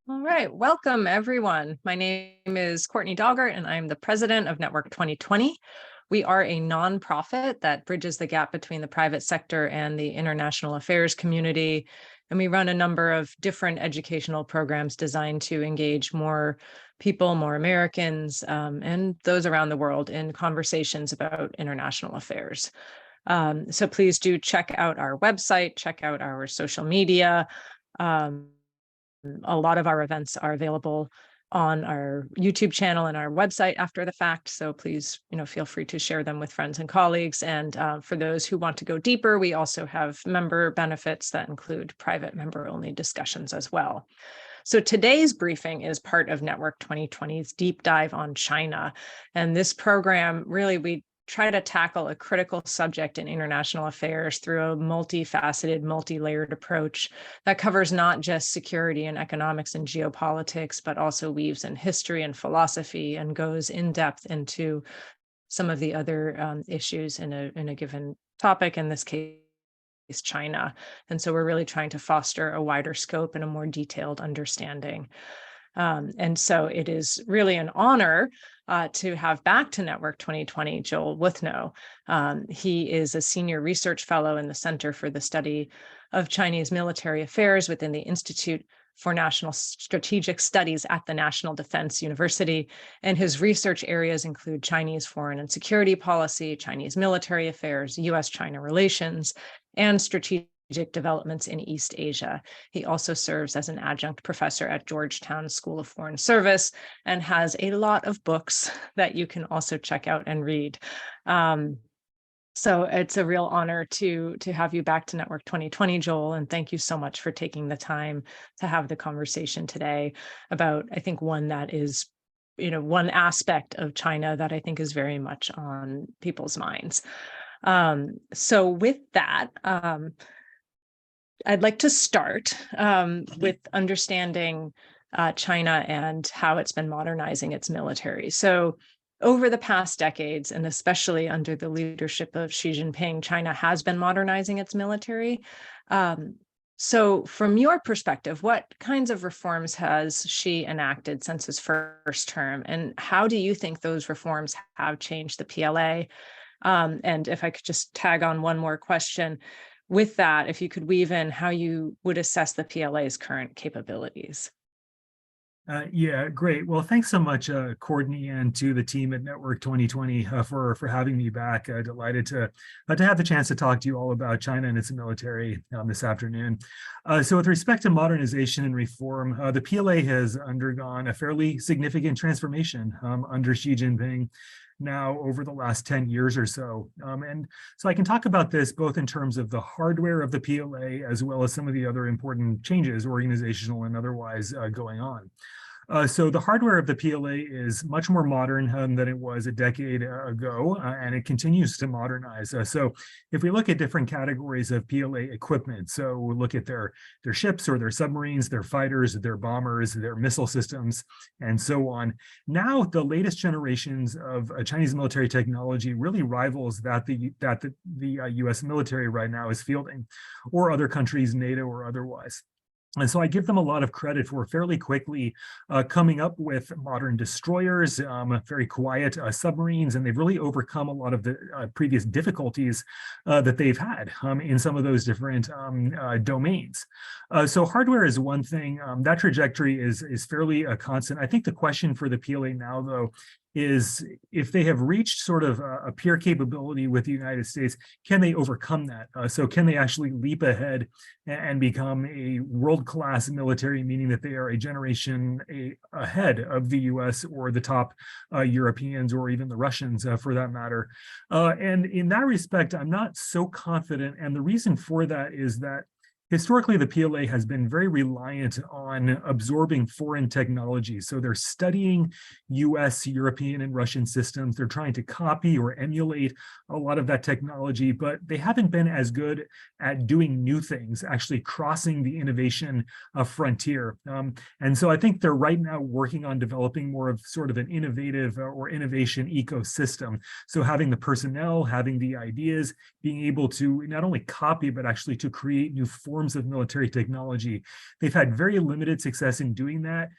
All right, welcome everyone. My name is Courtney Daugert and I'm the president of Network 2020. We are a nonprofit that bridges the gap between the private sector and the international affairs community. And we run a number of different educational programs designed to engage more people, more Americans, and those around the world in conversations about international affairs. So please do check out our website, check out our social media. A lot of our events are available on our YouTube channel and our website after the fact. So please, feel free to share them with friends and colleagues. And for those who want to go deeper, we also have member benefits that include private member-only discussions as well. So today's briefing is part of Network 2020's deep dive on China. And this program, really, we try to tackle a critical subject in international affairs through a multifaceted, multi-layered approach that covers not just security and economics and geopolitics, but also weaves in history and philosophy and goes in depth into some of the other issues in a given topic, in this case, China. And so we're really trying to foster a wider scope and a more detailed understanding. And so it is really an honor to have back to Network 2020 Joel Wuthnow. He is a senior research fellow in the Center for the Study of Chinese Military Affairs within the Institute for National Strategic Studies at the National Defense University. And his research areas include Chinese foreign and security policy, Chinese military affairs, US-China relations, and strategic developments in East Asia. He also serves as an adjunct professor at Georgetown School of Foreign Service and has a lot of books that you can also check out and read. So it's a real honor to have you back to Network 2020, Joel, and thank you so much for taking the time to have the conversation today about, I think, one that is, one aspect of China that I think is very much on people's minds. So with that, I'd like to start with understanding China and how it's been modernizing its military. So over the past decades, and especially under the leadership of Xi Jinping, China has been modernizing its military. So from your perspective, what kinds of reforms has Xi enacted since his first term? And how do you think those reforms have changed the PLA? And if I could just tag on one more question, with that, if you could weave in how you would assess the PLA's current capabilities. Yeah, great. Well, thanks so much, Courtney, and to the team at Network 2020 for having me back. Delighted to have the chance to talk to you all about China and its military this afternoon. So with respect to modernization and reform, the PLA has undergone a fairly significant transformation under Xi Jinping now over the last 10 years or so. And so I can talk about this both in terms of the hardware of the PLA as well as some of the other important changes, organizational and otherwise, going on. So the hardware of the PLA is much more modern than it was a decade ago, and it continues to modernize. So if we look at different categories of PLA equipment, so we'll look at their ships or their submarines, their fighters, their bombers, their missile systems, and so on. Now, the latest generations of Chinese military technology really rivals that the US military right now is fielding, or other countries, NATO or otherwise. And so I give them a lot of credit for fairly quickly coming up with modern destroyers, very quiet submarines, and they've really overcome a lot of the previous difficulties that they've had in some of those different domains. So hardware is one thing. That trajectory is fairly constant. I think the question for the PLA now, though, is if they have reached sort of a peer capability with the United States, can they overcome that? So can they actually leap ahead and become a world-class military, meaning that they are a generation ahead of the US or the top Europeans or even the Russians for that matter? And in that respect, I'm not so confident. And the reason for that is that historically, the PLA has been very reliant on absorbing foreign technology. So they're studying US, European, and Russian systems. They're trying to copy or emulate a lot of that technology, but they haven't been as good at doing new things, actually crossing the innovation frontier. And so I think they're right now working on developing more of sort of an innovative or innovation ecosystem. So having the personnel, having the ideas, being able to not only copy, but actually to create new forms forms of military technology. They've had very limited success in doing that.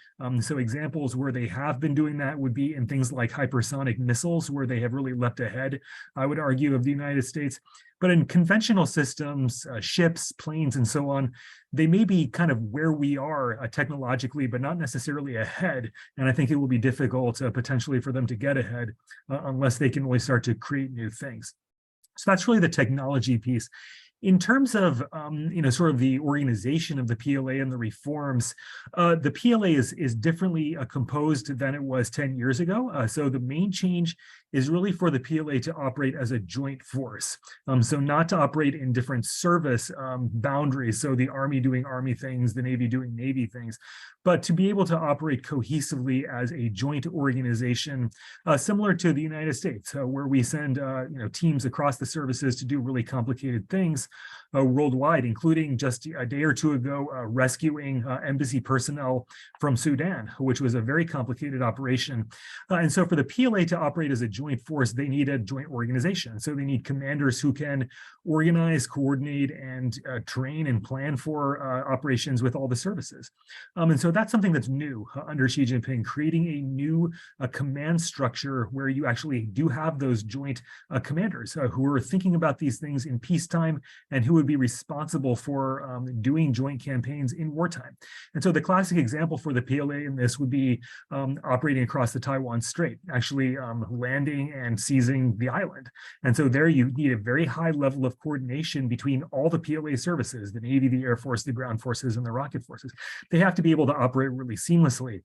So examples where they have been doing that would be in things like hypersonic missiles, where they have really leapt ahead, I would argue, of the United States. But in conventional systems, ships, planes, and so on, they may be kind of where we are technologically, but not necessarily ahead. And I think it will be difficult potentially for them to get ahead unless they can really start to create new things. So that's really the technology piece. In terms of, sort of the organization of the PLA and the reforms, the PLA is differently composed than it was 10 years ago. So the main change is really for the PLA to operate as a joint force. So not to operate in different service boundaries. So the Army doing Army things, the Navy doing Navy things, but to be able to operate cohesively as a joint organization, similar to the United States, where we send teams across the services to do really complicated things worldwide, including just a day or two ago rescuing embassy personnel from Sudan, which was a very complicated operation. And so for the PLA to operate as a joint force, they need a joint organization. So they need commanders who can organize, coordinate, and train and plan for operations with all the services. And so that's something that's new under Xi Jinping, creating a new command structure where you actually do have those joint commanders who are thinking about these things in peacetime and who would be responsible for doing joint campaigns in wartime. And so the classic example for the PLA in this would be operating across the Taiwan Strait, actually landing and seizing the island. And so there you need a very high level of coordination between all the PLA services, the Navy, the Air Force, the ground forces, and the rocket forces. They have to be able to operate really seamlessly.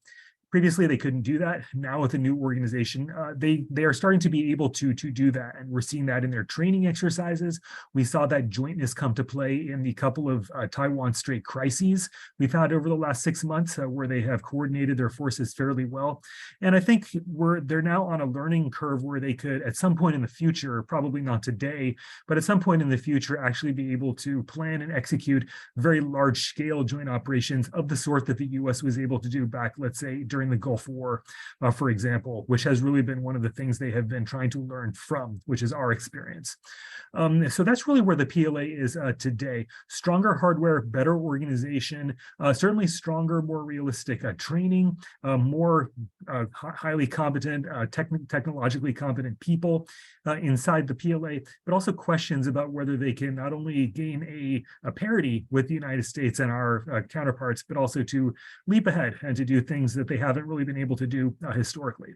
Previously, they couldn't do that. Now with the new organization, they are starting to be able to do that. And we're seeing that in their training exercises. We saw that jointness come to play in the couple of Taiwan Strait crises we've had over the last 6 months, where they have coordinated their forces fairly well. And I think they're now on a learning curve where they could, at some point in the future, probably not today, but at some point in the future, actually be able to plan and execute very large-scale joint operations of the sort that the U.S. was able to do back, let's say, during the Gulf War, for example, which has really been one of the things they have been trying to learn from, which is our experience. So that's really where the PLA is today. Stronger hardware, better organization, certainly stronger, more realistic training, more highly competent, technologically competent people inside the PLA, but also questions about whether they can not only gain a parity with the United States and our counterparts, but also to leap ahead and to do things that they haven't really been able to do historically.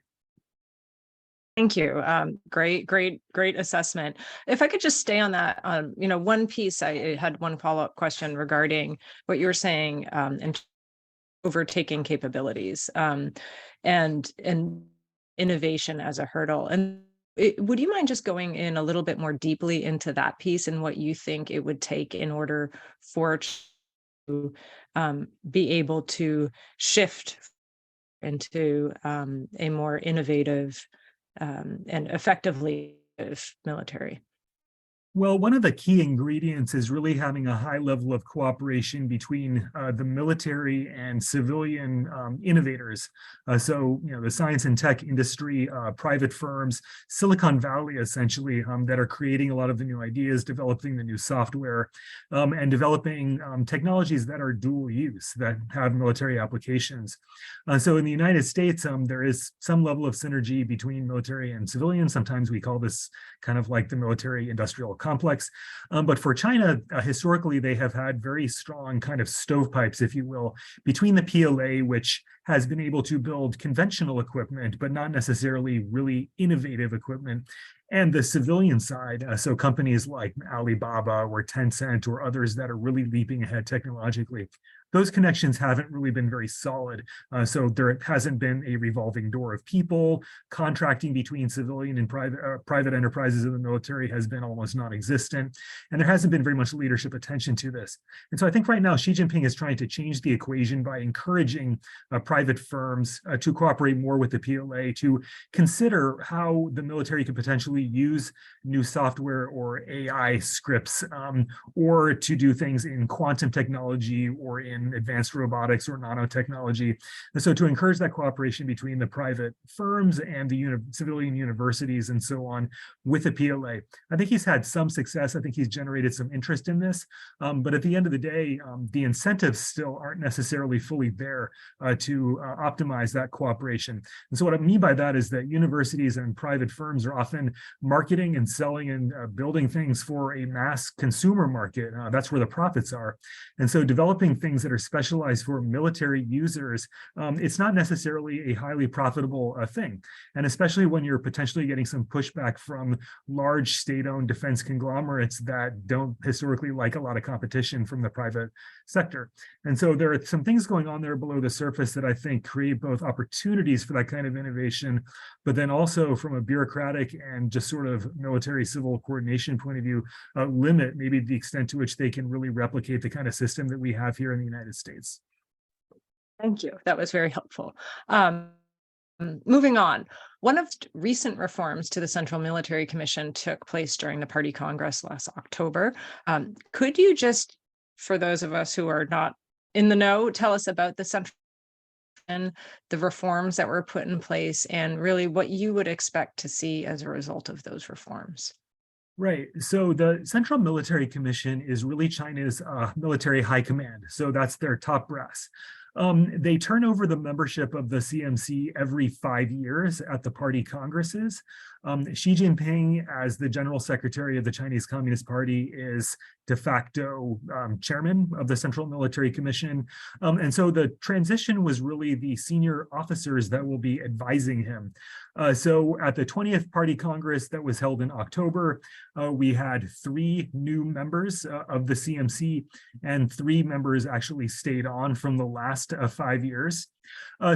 Thank you. Great assessment. If I could just stay on that, one piece, I had one follow-up question regarding what you were saying in overtaking capabilities and innovation as a hurdle. And would you mind just going in a little bit more deeply into that piece and what you think it would take in order for to be able to shift into a more innovative and effectively military? Well, one of the key ingredients is really having a high level of cooperation between the military and civilian innovators. So, the science and tech industry, private firms, Silicon Valley, essentially, that are creating a lot of the new ideas, developing the new software, and developing technologies that are dual use, that have military applications. So in the United States, there is some level of synergy between military and civilian. Sometimes we call this kind of like the military industrial complex. But for China, historically, they have had very strong kind of stovepipes, if you will, between the PLA, which has been able to build conventional equipment, but not necessarily really innovative equipment, and the civilian side. So companies like Alibaba or Tencent or others that are really leaping ahead technologically. Those connections haven't really been very solid. So there hasn't been a revolving door of people. Contracting between civilian and private enterprises in the military has been almost non-existent. And there hasn't been very much leadership attention to this. And so I think right now Xi Jinping is trying to change the equation by encouraging private firms to cooperate more with the PLA, to consider how the military could potentially use new software or AI scripts, or to do things in quantum technology or in in advanced robotics or nanotechnology. And so to encourage that cooperation between the private firms and the civilian universities and so on with the PLA. I think he's had some success. I think he's generated some interest in this. But at the end of the day, the incentives still aren't necessarily fully there to optimize that cooperation. And so what I mean by that is that universities and private firms are often marketing and selling and building things for a mass consumer market. That's where the profits are. And so developing things that are specialized for military users, it's not necessarily a highly profitable thing. And especially when you're potentially getting some pushback from large state-owned defense conglomerates that don't historically like a lot of competition from the private sector. And so there are some things going on there below the surface that I think create both opportunities for that kind of innovation, but then also from a bureaucratic and just sort of military civil coordination point of view, limit maybe the extent to which they can really replicate the kind of system that we have here in the United States. Thank you. That was very helpful. Moving on, one of recent reforms to the Central Military Commission took place during the Party Congress last October. Could you just, for those of us who are not in the know, tell us about the Central and the reforms that were put in place and really what you would expect to see as a result of those reforms? Right. So the Central Military Commission is really China's military high command. So that's their top brass. They turn over the membership of the CMC every 5 years at the party congresses. Xi Jinping, as the general secretary of the Chinese Communist Party, is de facto chairman of the Central Military Commission. And so the transition was really the senior officers that will be advising him. So at the 20th Party Congress that was held in October, we had 3 new members of the CMC, and 3 members actually stayed on from the last 5 years.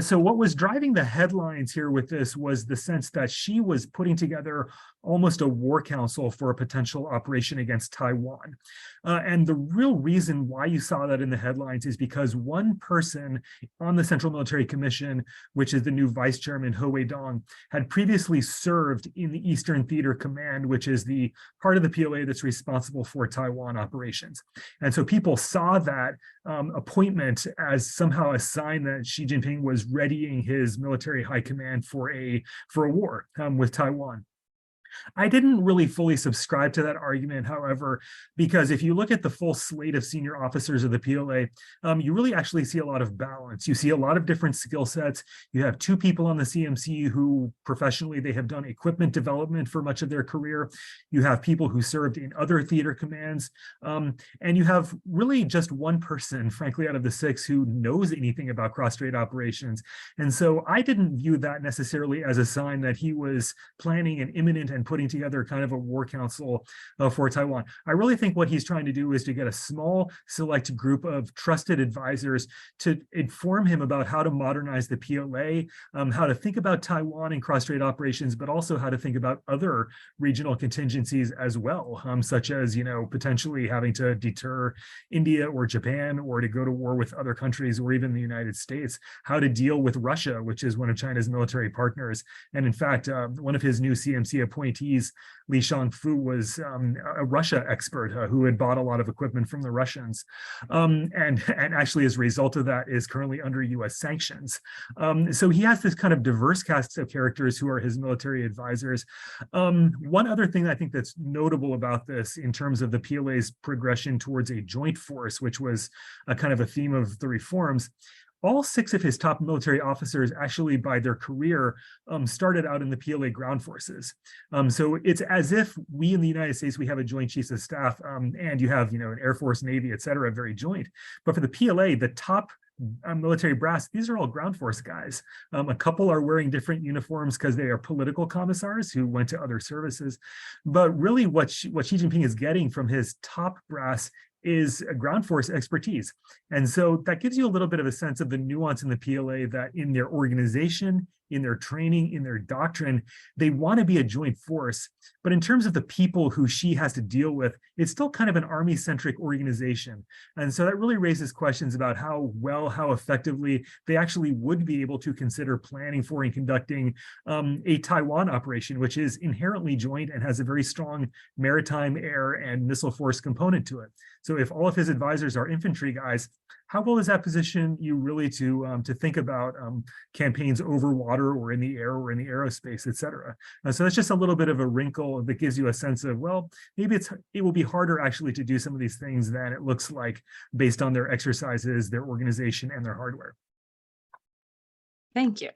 So what was driving the headlines here with this was the sense that she was putting together almost a war council for a potential operation against Taiwan. And the real reason why you saw that in the headlines is because one person on the Central Military Commission, which is the new vice chairman, He Weidong, had previously served in the Eastern Theater Command, which is the part of the PLA that's responsible for Taiwan operations. And so people saw that appointment as somehow a sign that Xi Jinping was readying his military high command for a war with Taiwan. I didn't really fully subscribe to that argument, however, because if you look at the full slate of senior officers of the PLA, you really actually see a lot of balance. You see a lot of different skill sets. You have 2 people on the CMC who professionally, they have done equipment development for much of their career. You have people who served in other theater commands. And you have really just 1 person, frankly, out of the 6 who knows anything about cross-strait operations. And so I didn't view that necessarily as a sign that he was planning an imminent and putting together kind of a war council for Taiwan. I really think what he's trying to do is to get a small select group of trusted advisors to inform him about how to modernize the PLA, how to think about Taiwan and cross-strait operations, but also how to think about other regional contingencies as well, such as, potentially having to deter India or Japan, or to go to war with other countries, or even the United States, how to deal with Russia, which is one of China's military partners. And in fact, one of his new CMC appointees, Li Shangfu, was a Russia expert who had bought a lot of equipment from the Russians, and actually as a result of that is currently under US sanctions. So he has this kind of diverse cast of characters who are his military advisors. One other thing I think that's notable about this in terms of the PLA's progression towards a joint force, which was a kind of a theme of the reforms, all 6 of his top military officers actually by their career started out in the PLA ground forces. So it's as if we in the United States, we have a joint chiefs of staff and you have, an Air Force, Navy, et cetera, very joint. But for the PLA, the top military brass, these are all ground force guys. A couple are wearing different uniforms because they are political commissars who went to other services. But really what Xi Jinping is getting from his top brass is a ground force expertise. And so that gives you a little bit of a sense of the nuance in the PLA, that in their organization, in their training, in their doctrine, they want to be a joint force. But in terms of the people who Xi has to deal with, it's still kind of an army-centric organization. And so that really raises questions about how well, how effectively they actually would be able to consider planning for and conducting a Taiwan operation, which is inherently joint and has a very strong maritime, air, and missile force component to it. So if all of his advisors are infantry guys, how well does that position you really to think about campaigns over water or in the air or in the aerospace, et cetera? So that's just a little bit of a wrinkle that gives you a sense of, well, maybe it will be harder actually to do some of these things than it looks like based on their exercises, their organization, and their hardware. Thank you.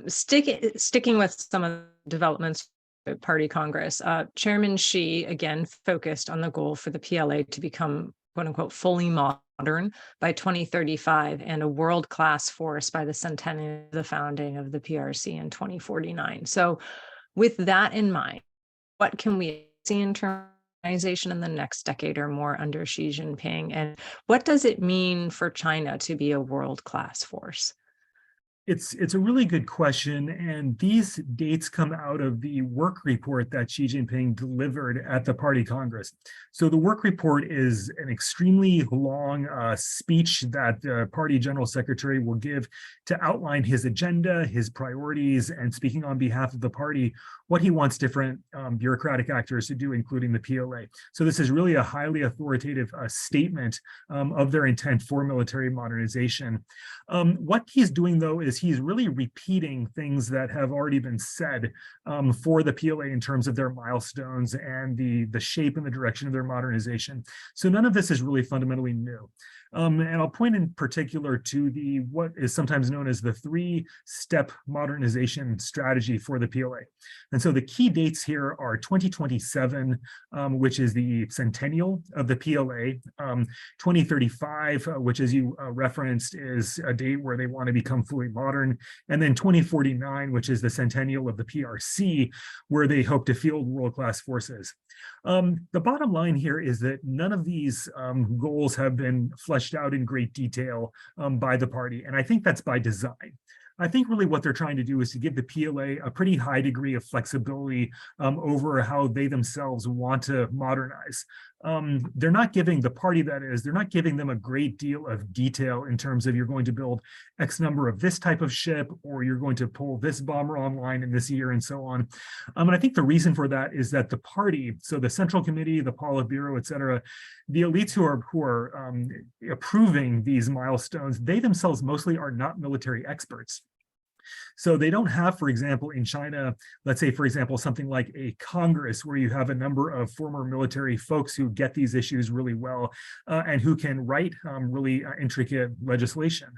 Sticking with some of the developments at Party Congress, Chairman Xi again focused on the goal for the PLA to become, quote unquote, fully modern by 2035 and a world-class force by the centennial of the founding of the PRC in 2049. So with that in mind, what can we see in terms of modernization in the next decade or more under Xi Jinping? And what does it mean for China to be a world-class force? It's a really good question, and these dates come out of the work report that Xi Jinping delivered at the Party Congress. So the work report is an extremely long speech that the Party General Secretary will give to outline his agenda, his priorities, and speaking on behalf of the party, what he wants different bureaucratic actors to do, including the PLA. So this is really a highly authoritative statement of their intent for military modernization. What he's doing, though, is he's really repeating things that have already been said for the PLA in terms of their milestones and the shape and the direction of their modernization. So none of this is really fundamentally new. And I'll point in particular to what is sometimes known as the three-step modernization strategy for the PLA. And so the key dates here are 2027, which is the centennial of the PLA, 2035, which, as you referenced, is a date where they want to become fully modern, and then 2049, which is the centennial of the PRC, where they hope to field world-class forces. The bottom line here is that none of these goals have been fleshed out in great detail by the party, and I think that's by design. I think really what they're trying to do is to give the PLA a pretty high degree of flexibility over how they themselves want to modernize. They're not giving the party, that is, they're not giving them a great deal of detail in terms of you're going to build X number of this type of ship, or you're going to pull this bomber online in this year, and so on. And I think the reason for that is that the party, so the Central Committee, the Politburo, et cetera, the elites who are approving these milestones, they themselves mostly are not military experts. So they don't have, for example, in China, let's say, for example, something like a Congress where you have a number of former military folks who get these issues really well and who can write really intricate legislation.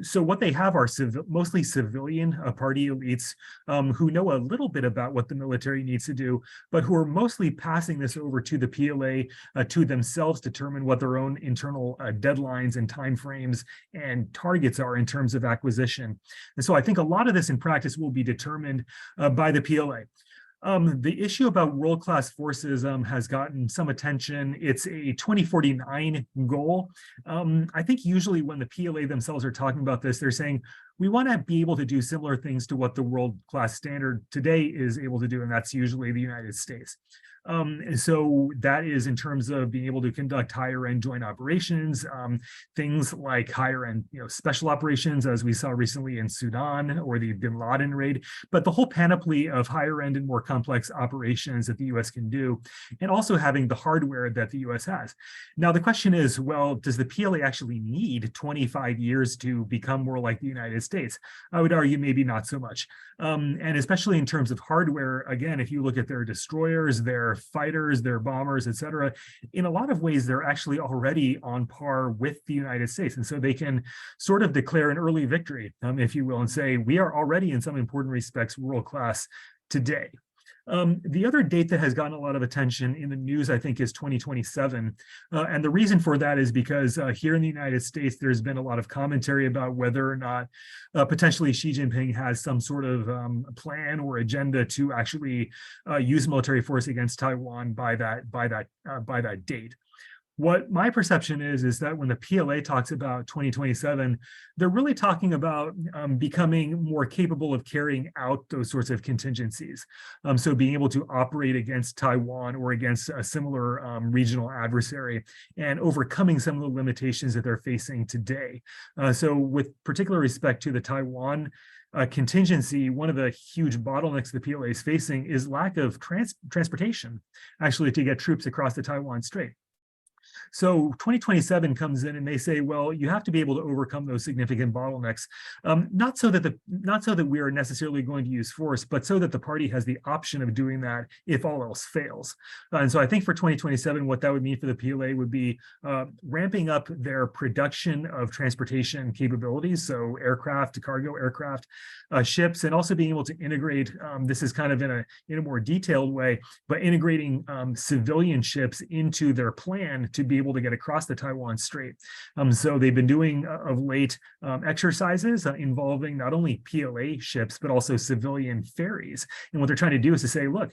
So what they have are mostly civilian party elites who know a little bit about what the military needs to do, but who are mostly passing this over to the PLA to themselves determine what their own internal deadlines and timeframes and targets are in terms of acquisition. And so I think a lot of this in practice will be determined by the PLA. The issue about world-class forces has gotten some attention. It's a 2049 goal. I think usually when the PLA themselves are talking about this, they're saying, we want to be able to do similar things to what the world-class standard today is able to do, and that's usually the United States. And so that is in terms of being able to conduct higher end joint operations, things like higher end special operations, as we saw recently in Sudan, or the Bin Laden raid, but the whole panoply of higher end and more complex operations that the US can do, and also having the hardware that the US has. Now, the question is, well, does the PLA actually need 25 years to become more like the United States? I would argue maybe not so much. And especially in terms of hardware, again, if you look at their destroyers, their fighters, their bombers, et cetera, in a lot of ways, they're actually already on par with the United States. And so they can sort of declare an early victory, if you will, and say, we are already in some important respects world-class today. The other date that has gotten a lot of attention in the news, I think, is 2027. And the reason for that is because here in the United States, there's been a lot of commentary about whether or not potentially Xi Jinping has some sort of plan or agenda to actually use military force against Taiwan by that date. What my perception is that when the PLA talks about 2027, they're really talking about becoming more capable of carrying out those sorts of contingencies. So being able to operate against Taiwan or against a similar regional adversary and overcoming some of the limitations that they're facing today. So with particular respect to the Taiwan contingency, one of the huge bottlenecks the PLA is facing is lack of transportation, actually, to get troops across the Taiwan Strait. So 2027 comes in and they say, well, you have to be able to overcome those significant bottlenecks, not so that we are necessarily going to use force, but so that the party has the option of doing that if all else fails. And so I think for 2027, what that would mean for the PLA would be ramping up their production of transportation capabilities, so aircraft, cargo aircraft, ships, and also being able to integrate, this is kind of in a more detailed way, but integrating civilian ships into their plan to be able to get across the Taiwan Strait. So they've been doing of late exercises involving not only PLA ships, but also civilian ferries. And what they're trying to do is to say, look,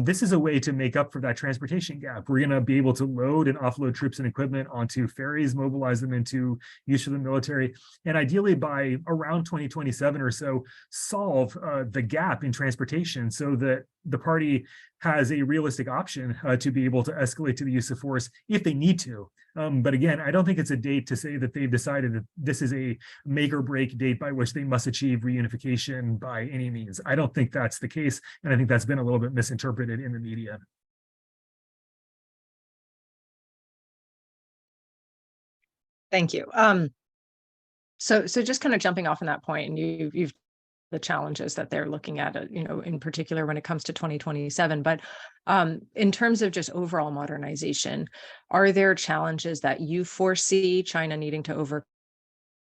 this is a way to make up for that transportation gap. We're going to be able to load and offload troops and equipment onto ferries, mobilize them into use for the military, and ideally by around 2027 or so, solve the gap in transportation so that the party has a realistic option to be able to escalate to the use of force if they need to. But again, I don't think it's a date to say that they've decided that this is a make or break date by which they must achieve reunification by any means. I don't think that's the case. And I think that's been a little bit misinterpreted in the media. Thank you. So just kind of jumping off on that point, and you've the challenges that they're looking at, in particular when it comes to 2027. But in terms of just overall modernization, are there challenges that you foresee China needing to overcome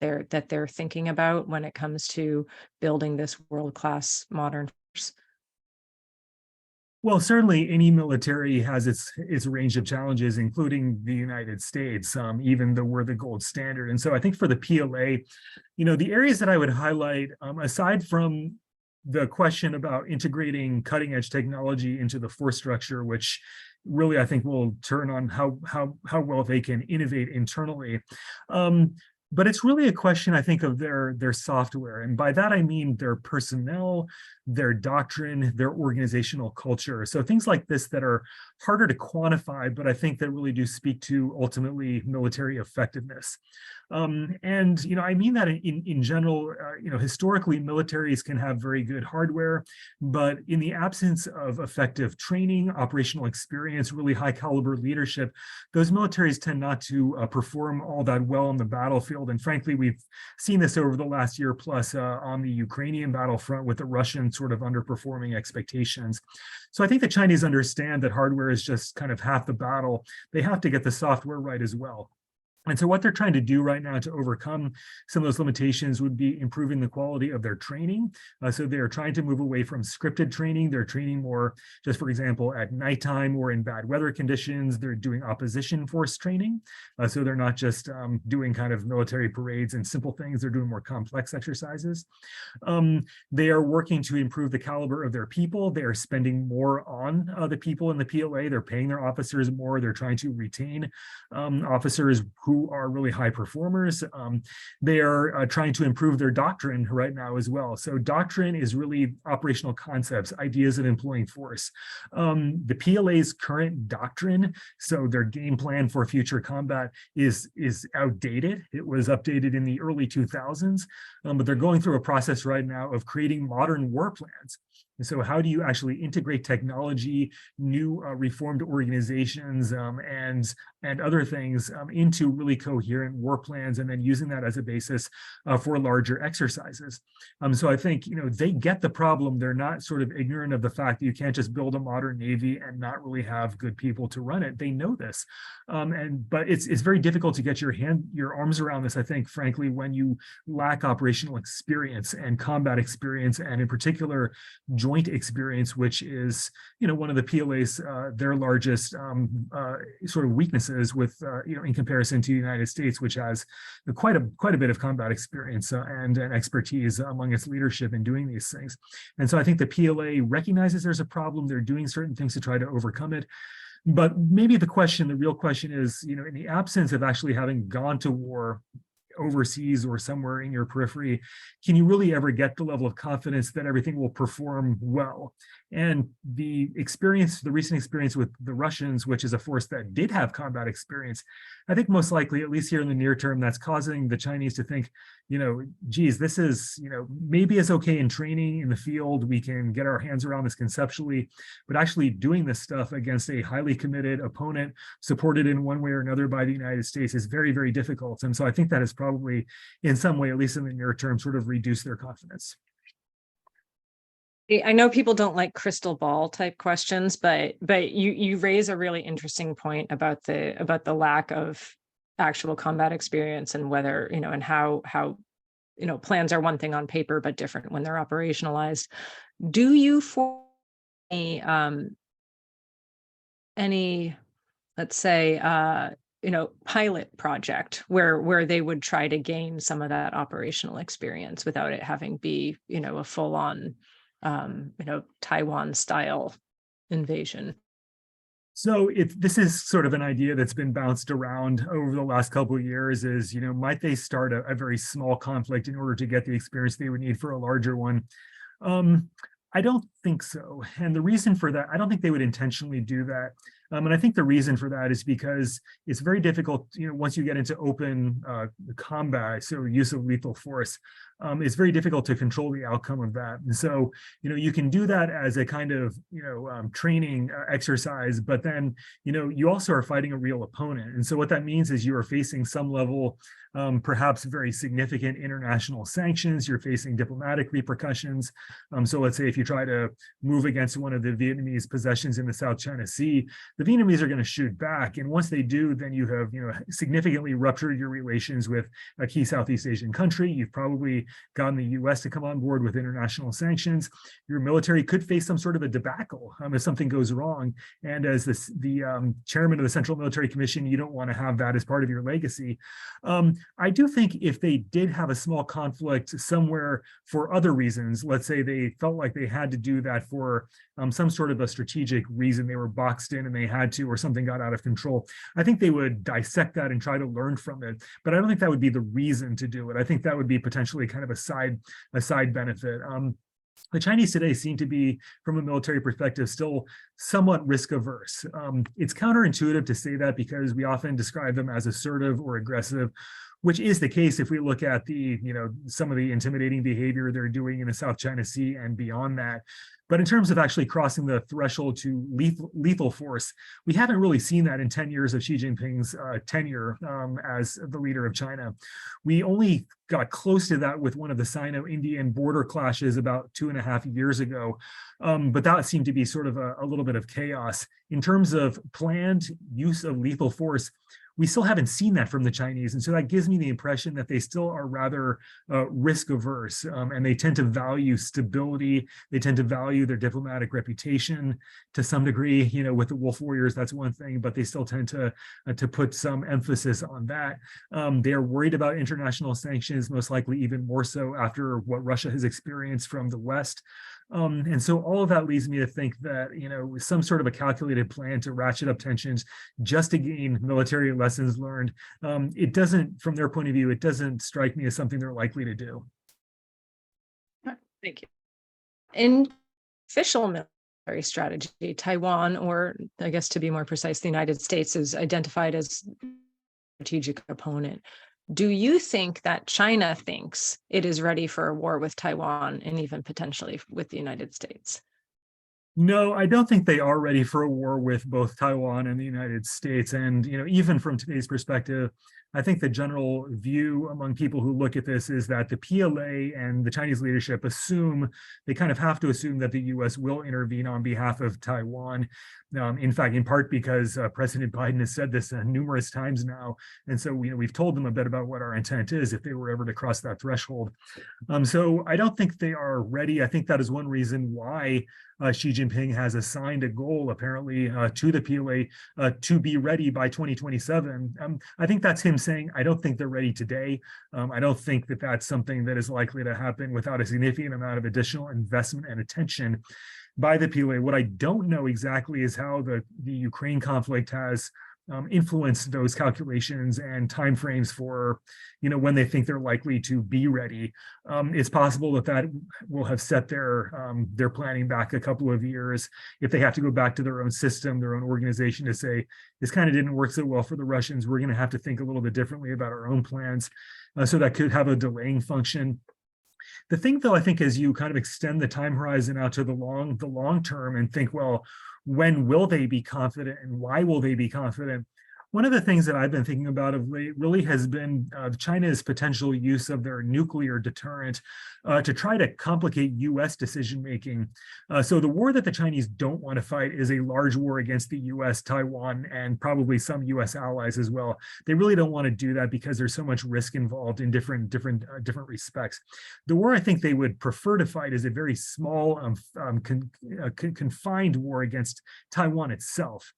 that they're thinking about when it comes to building this world-class modern force? Well, certainly any military has its range of challenges, including the United States, even though we're the gold standard. And so I think for the PLA, the areas that I would highlight, aside from the question about integrating cutting edge technology into the force structure, which really I think will turn on how well they can innovate internally. But it's really a question, I think, of their software. And by that, I mean their personnel, their doctrine, their organizational culture. So things like this that are harder to quantify, but I think that really do speak to ultimately military effectiveness. And I mean that in general, historically, militaries can have very good hardware, but in the absence of effective training, operational experience, really high caliber leadership, those militaries tend not to perform all that well on the battlefield. And frankly, we've seen this over the last year plus on the Ukrainian battlefront with the Russians sort of underperforming expectations. So I think the Chinese understand that hardware is just kind of half the battle. They have to get the software right as well. And so what they're trying to do right now to overcome some of those limitations would be improving the quality of their training. So they're trying to move away from scripted training. They're training more, just for example, at nighttime or in bad weather conditions. They're doing opposition force training. So they're not just doing kind of military parades and simple things. They're doing more complex exercises. They are working to improve the caliber of their people. They are spending more on the people in the PLA. They're paying their officers more. They're trying to retain officers who are really high performers. They are trying to improve their doctrine right now as well. So doctrine is really operational concepts, ideas of employing force. The PLA's current doctrine, so their game plan for future combat is outdated. It was updated in the early 2000s, but they're going through a process right now of creating modern war plans. And so how do you actually integrate technology, new reformed organizations, and other things into really coherent war plans, and then using that as a basis for larger exercises? So I think, they get the problem. They're not sort of ignorant of the fact that you can't just build a modern Navy and not really have good people to run it. They know this. But it's very difficult to get your arms around this, I think, frankly, when you lack operational experience and combat experience, and in particular, joint experience, which is, one of the PLA's, their largest sort of weaknesses with, in comparison to the United States, which has quite a bit of combat experience and expertise among its leadership in doing these things. And so I think the PLA recognizes there's a problem. They're doing certain things to try to overcome it. But maybe the real question is, in the absence of actually having gone to war overseas or somewhere in your periphery, can you really ever get the level of confidence that everything will perform well? And the recent experience with the Russians, which is a force that did have combat experience, I think most likely, at least here in the near term, that's causing the Chinese to think, geez, this is, maybe it's okay in training in the field. We can get our hands around this conceptually, but actually doing this stuff against a highly committed opponent, supported in one way or another by the United States, is very, very difficult. And so I think that has probably, in some way, at least in the near term, sort of reduced their confidence. I know people don't like crystal ball type questions, but you raise a really interesting point about the lack of actual combat experience, and whether, and how plans are one thing on paper but different when they're operationalized. Do you for any, let's say, pilot project where they would try to gain some of that operational experience without it having be, a full on Taiwan style invasion? So this is sort of an idea that's been bounced around over the last couple of years is, might they start a very small conflict in order to get the experience they would need for a larger one? I don't think so. And the reason for that, I don't think they would intentionally do that. And I think the reason for that is because it's very difficult, once you get into open combat, so use of lethal force, it's very difficult to control the outcome of that. And so, you can do that as a kind of, training exercise, but then, you also are fighting a real opponent. And so what that means is you are facing some level, perhaps very significant international sanctions. You're facing diplomatic repercussions. So let's say if you try to move against one of the Vietnamese possessions in the South China Sea, the Vietnamese are going to shoot back. And once they do, then you have, significantly ruptured your relations with a key Southeast Asian country. You've probably gotten the US to come on board with international sanctions. Your military could face some sort of a debacle if something goes wrong. And as the chairman of the Central Military Commission, you don't want to have that as part of your legacy. I do think if they did have a small conflict somewhere for other reasons, let's say they felt like they had to do that for some sort of a strategic reason, they were boxed in and they had to, or something got out of control, I think they would dissect that and try to learn from it. But I don't think that would be the reason to do it. I think that would be potentially kind of a side benefit. The Chinese today seem to be, from a military perspective, still somewhat risk averse. It's counterintuitive to say that because we often describe them as assertive or aggressive, which is the case if we look at some of the intimidating behavior they're doing in the South China Sea and beyond that. But in terms of actually crossing the threshold to lethal force, we haven't really seen that in 10 years of Xi Jinping's tenure as the leader of China. We only got close to that with one of the Sino-Indian border clashes about 2.5 years ago. But that seemed to be sort of a little bit of chaos. In terms of planned use of lethal force, we still haven't seen that from the Chinese. And so that gives me the impression that they still are rather risk averse, and they tend to value stability. They tend to value their diplomatic reputation to some degree. With the wolf warriors, that's one thing, but they still tend to put some emphasis on that. They are worried about international sanctions, most likely even more so after what Russia has experienced from the West. And so all of that leads me to think that, some sort of a calculated plan to ratchet up tensions just to gain military lessons learned, it doesn't, from their point of view, it doesn't strike me as something they're likely to do. Thank you. In official military strategy, Taiwan, or I guess to be more precise, the United States, is identified as strategic opponent. Do you think that China thinks it is ready for a war with Taiwan and even potentially with the United States? No, I don't think they are ready for a war with both Taiwan and the United States. And, even from today's perspective, I think the general view among people who look at this is that the PLA and the Chinese leadership they kind of have to assume that the US will intervene on behalf of Taiwan. In fact, in part because President Biden has said this numerous times now. And so, we've told them a bit about what our intent is if they were ever to cross that threshold. So I don't think they are ready. I think that is one reason why Xi Jinping has assigned a goal, apparently, to the PLA to be ready by 2027. I think that's him saying, I don't think they're ready today. I don't think that that's something that is likely to happen without a significant amount of additional investment and attention by the PLA. What I don't know exactly is how the Ukraine conflict has influence those calculations and timeframes for, when they think they're likely to be ready. It's possible that will have set their planning back a couple of years if they have to go back to their own system, their own organization to say, this kind of didn't work so well for the Russians. We're going to have to think a little bit differently about our own plans. So that could have a delaying function. The thing, though, I think, as you kind of extend the time horizon out to the long term and think, well, when will they be confident and why will they be confident? One of the things that I've been thinking about of late really has been China's potential use of their nuclear deterrent to try to complicate US decision-making. So the war that the Chinese don't want to fight is a large war against the US, Taiwan, and probably some US allies as well. They really don't want to do that because there's so much risk involved in different respects. The war I think they would prefer to fight is a very small, confined war against Taiwan itself.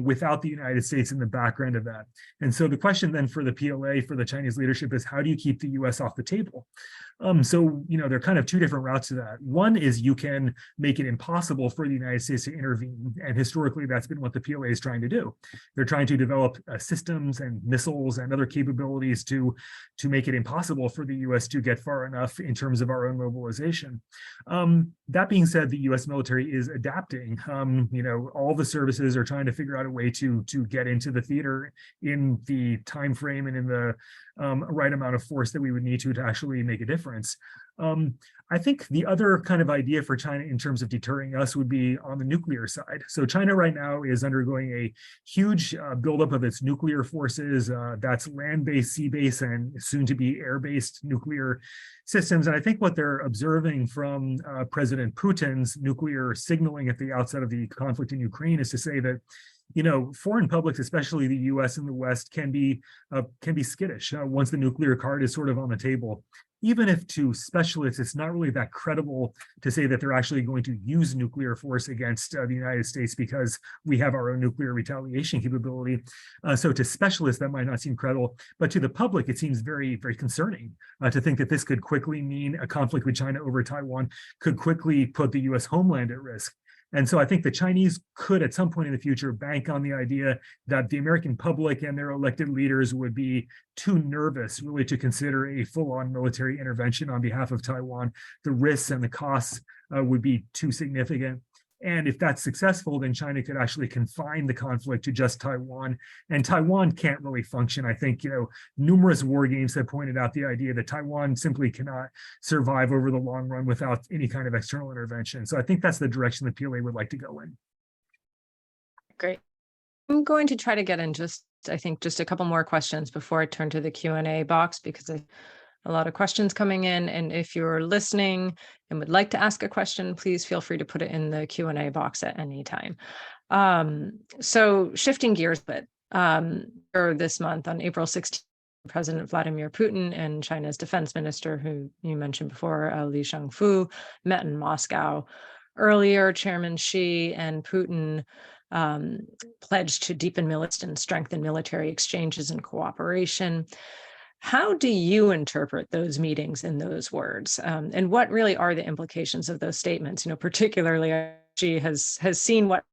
Without the United States in the background of that. And so the question then for the PLA, for the Chinese leadership, is how do you keep the US off the table? So, there are kind of two different routes to that. One is you can make it impossible for the United States to intervene. And historically, that's been what the PLA is trying to do. They're trying to develop systems and missiles and other capabilities to make it impossible for the US to get far enough in terms of our own mobilization. That being said, the US military is adapting. All the services are trying to figure out a way to get into the theater in the time frame and in the right amount of force that we would need to actually make a difference. I think the other kind of idea for China in terms of deterring us would be on the nuclear side. So China right now is undergoing a huge buildup of its nuclear forces. That's land-based, sea-based, and soon to be air-based nuclear systems. And I think what they're observing from President Putin's nuclear signaling at the outset of the conflict in Ukraine is to say that foreign publics, especially the US and the West, can be skittish once the nuclear card is sort of on the table. Even if to specialists, it's not really that credible to say that they're actually going to use nuclear force against the United States because we have our own nuclear retaliation capability. So to specialists, that might not seem credible, but to the public, it seems very, very concerning to think that this could quickly mean a conflict with China over Taiwan could quickly put the US homeland at risk. And so I think the Chinese could, at some point in the future, bank on the idea that the American public and their elected leaders would be too nervous really to consider a full-on military intervention on behalf of Taiwan. The risks and the costs would be too significant. And if that's successful, then China could actually confine the conflict to just Taiwan. And Taiwan can't really function. I think, numerous war games have pointed out the idea that Taiwan simply cannot survive over the long run without any kind of external intervention. So I think that's the direction the PLA would like to go in. Great. I'm going to try to get in just a couple more questions before I turn to the Q&A box, because a lot of questions coming in. And if you're listening and would like to ask a question, please feel free to put it in the Q&A box at any time. So shifting gears a bit, this month on April 16th, President Vladimir Putin and China's defense minister, who you mentioned before, Li Shangfu, met in Moscow. Earlier, Chairman Xi and Putin pledged to deepen and strengthen military exchanges and cooperation. How do you interpret those meetings in those words? And what really are the implications of those statements? Particularly Xi has seen what,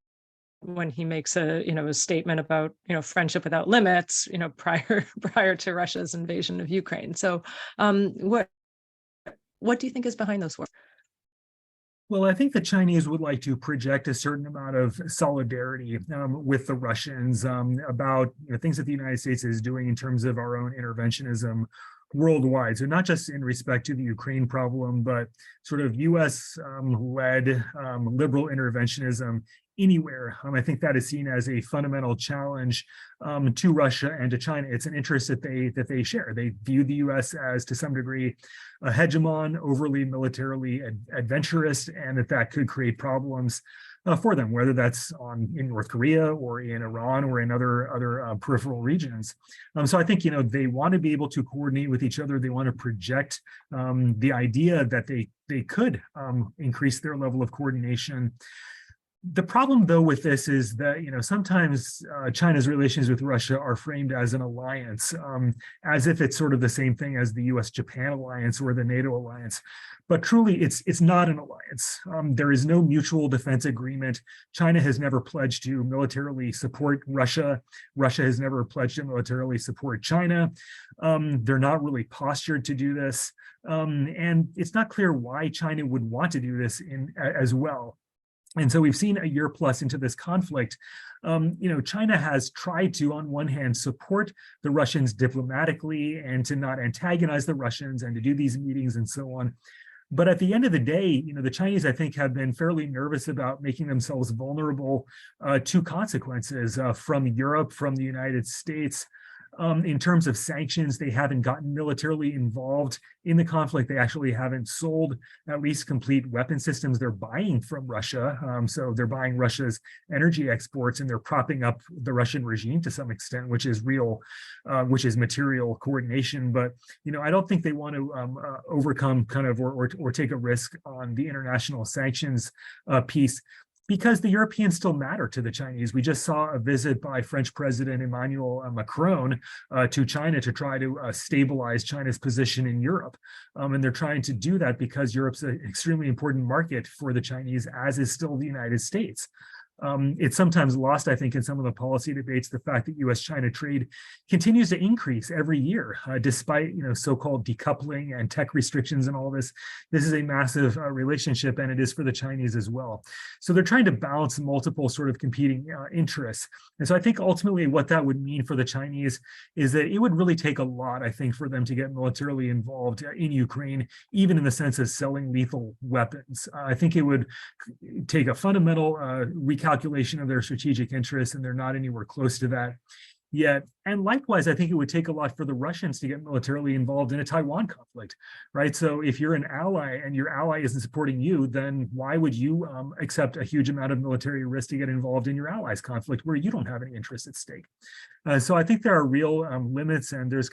when he makes a statement about friendship without limits, prior to Russia's invasion of Ukraine. So what do you think is behind those words? Well, I think the Chinese would like to project a certain amount of solidarity with the Russians about things that the United States is doing in terms of our own interventionism worldwide. So not just in respect to the Ukraine problem, but sort of US-led liberal interventionism anywhere. I think that is seen as a fundamental challenge to Russia and to China. It's an interest that they share. They view the US as, to some degree, a hegemon, overly militarily adventurous, and that could create problems for them, whether that's in North Korea or in Iran or in other peripheral regions. So I think they want to be able to coordinate with each other. They want to project the idea that they could increase their level of coordination. The problem, though, with this is that, sometimes China's relations with Russia are framed as an alliance, as if it's sort of the same thing as the US-Japan alliance or the NATO alliance. But truly, it's not an alliance. There is no mutual defense agreement. China has never pledged to militarily support Russia. Russia has never pledged to militarily support China. They're not really postured to do this. And it's not clear why China would want to do this as well. And so we've seen a year plus into this conflict. China has tried to, on one hand, support the Russians diplomatically and to not antagonize the Russians and to do these meetings and so on. But at the end of the day, the Chinese, I think, have been fairly nervous about making themselves vulnerable to consequences from Europe, from the United States. In terms of sanctions, they haven't gotten militarily involved in the conflict. They actually haven't sold at least complete weapon systems they're buying from Russia. So they're buying Russia's energy exports and they're propping up the Russian regime to some extent, which is material coordination. But, I don't think they want to overcome kind of or take a risk on the international sanctions piece, because the Europeans still matter to the Chinese. We just saw a visit by French President Emmanuel Macron to China to try to stabilize China's position in Europe. And they're trying to do that because Europe's an extremely important market for the Chinese, as is still the United States. It's sometimes lost, I think, in some of the policy debates, the fact that US-China trade continues to increase every year, despite so-called decoupling and tech restrictions and all this. This is a massive relationship, and it is for the Chinese as well. So they're trying to balance multiple sort of competing interests. And so I think ultimately what that would mean for the Chinese is that it would really take a lot, I think, for them to get militarily involved in Ukraine, even in the sense of selling lethal weapons. I think it would take a fundamental recalculation of their strategic interests, and they're not anywhere close to that yet. And likewise, I think it would take a lot for the Russians to get militarily involved in a Taiwan conflict, right? So if you're an ally and your ally isn't supporting you, then why would you accept a huge amount of military risk to get involved in your allies' conflict where you don't have any interest at stake? So I think there are real limits, and there's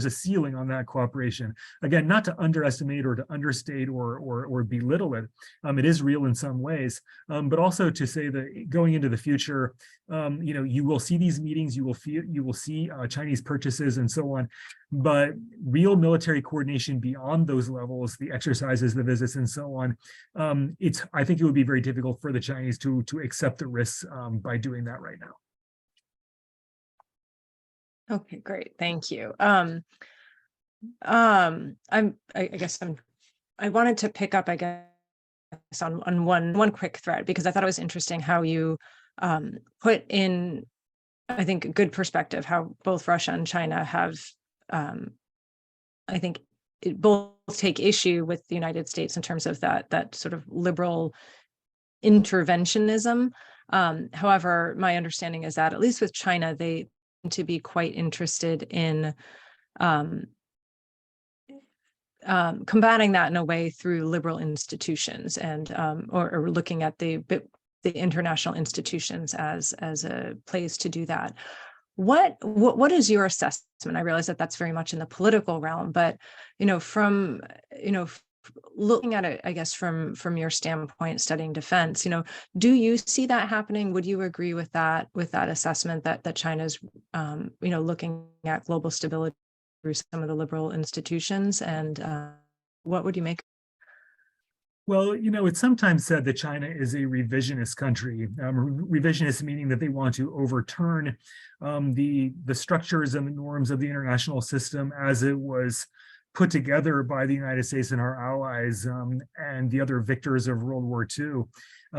a ceiling on that cooperation. Again, not to underestimate or to understate or belittle it. It is real in some ways, but also to say that going into the future, you will see these meetings, you will see Chinese purchases and so on, but real military coordination beyond those levels, the exercises, the visits, and so on, I think it would be very difficult for the Chinese to accept the risks by doing that right now. Okay, great. Thank you. I wanted to pick up, I guess, on one quick thread, because I thought it was interesting how you put in, I think, a good perspective, how both Russia and China have, I think, both take issue with the United States in terms of that sort of liberal interventionism. However, my understanding is that, at least with China, they to be quite interested in combating that in a way through liberal institutions, and or looking at the international institutions as a place to do that. What is your assessment? I realize that that's very much in the political realm, but from looking at it, I guess, from your standpoint, studying defense, do you see that happening? Would you agree with that assessment that China's, looking at global stability through some of the liberal institutions? And what would you make? Well, it's sometimes said that China is a revisionist country. Revisionist meaning that they want to overturn the structures and the norms of the international system as it was put together by the United States and our allies and the other victors of World War II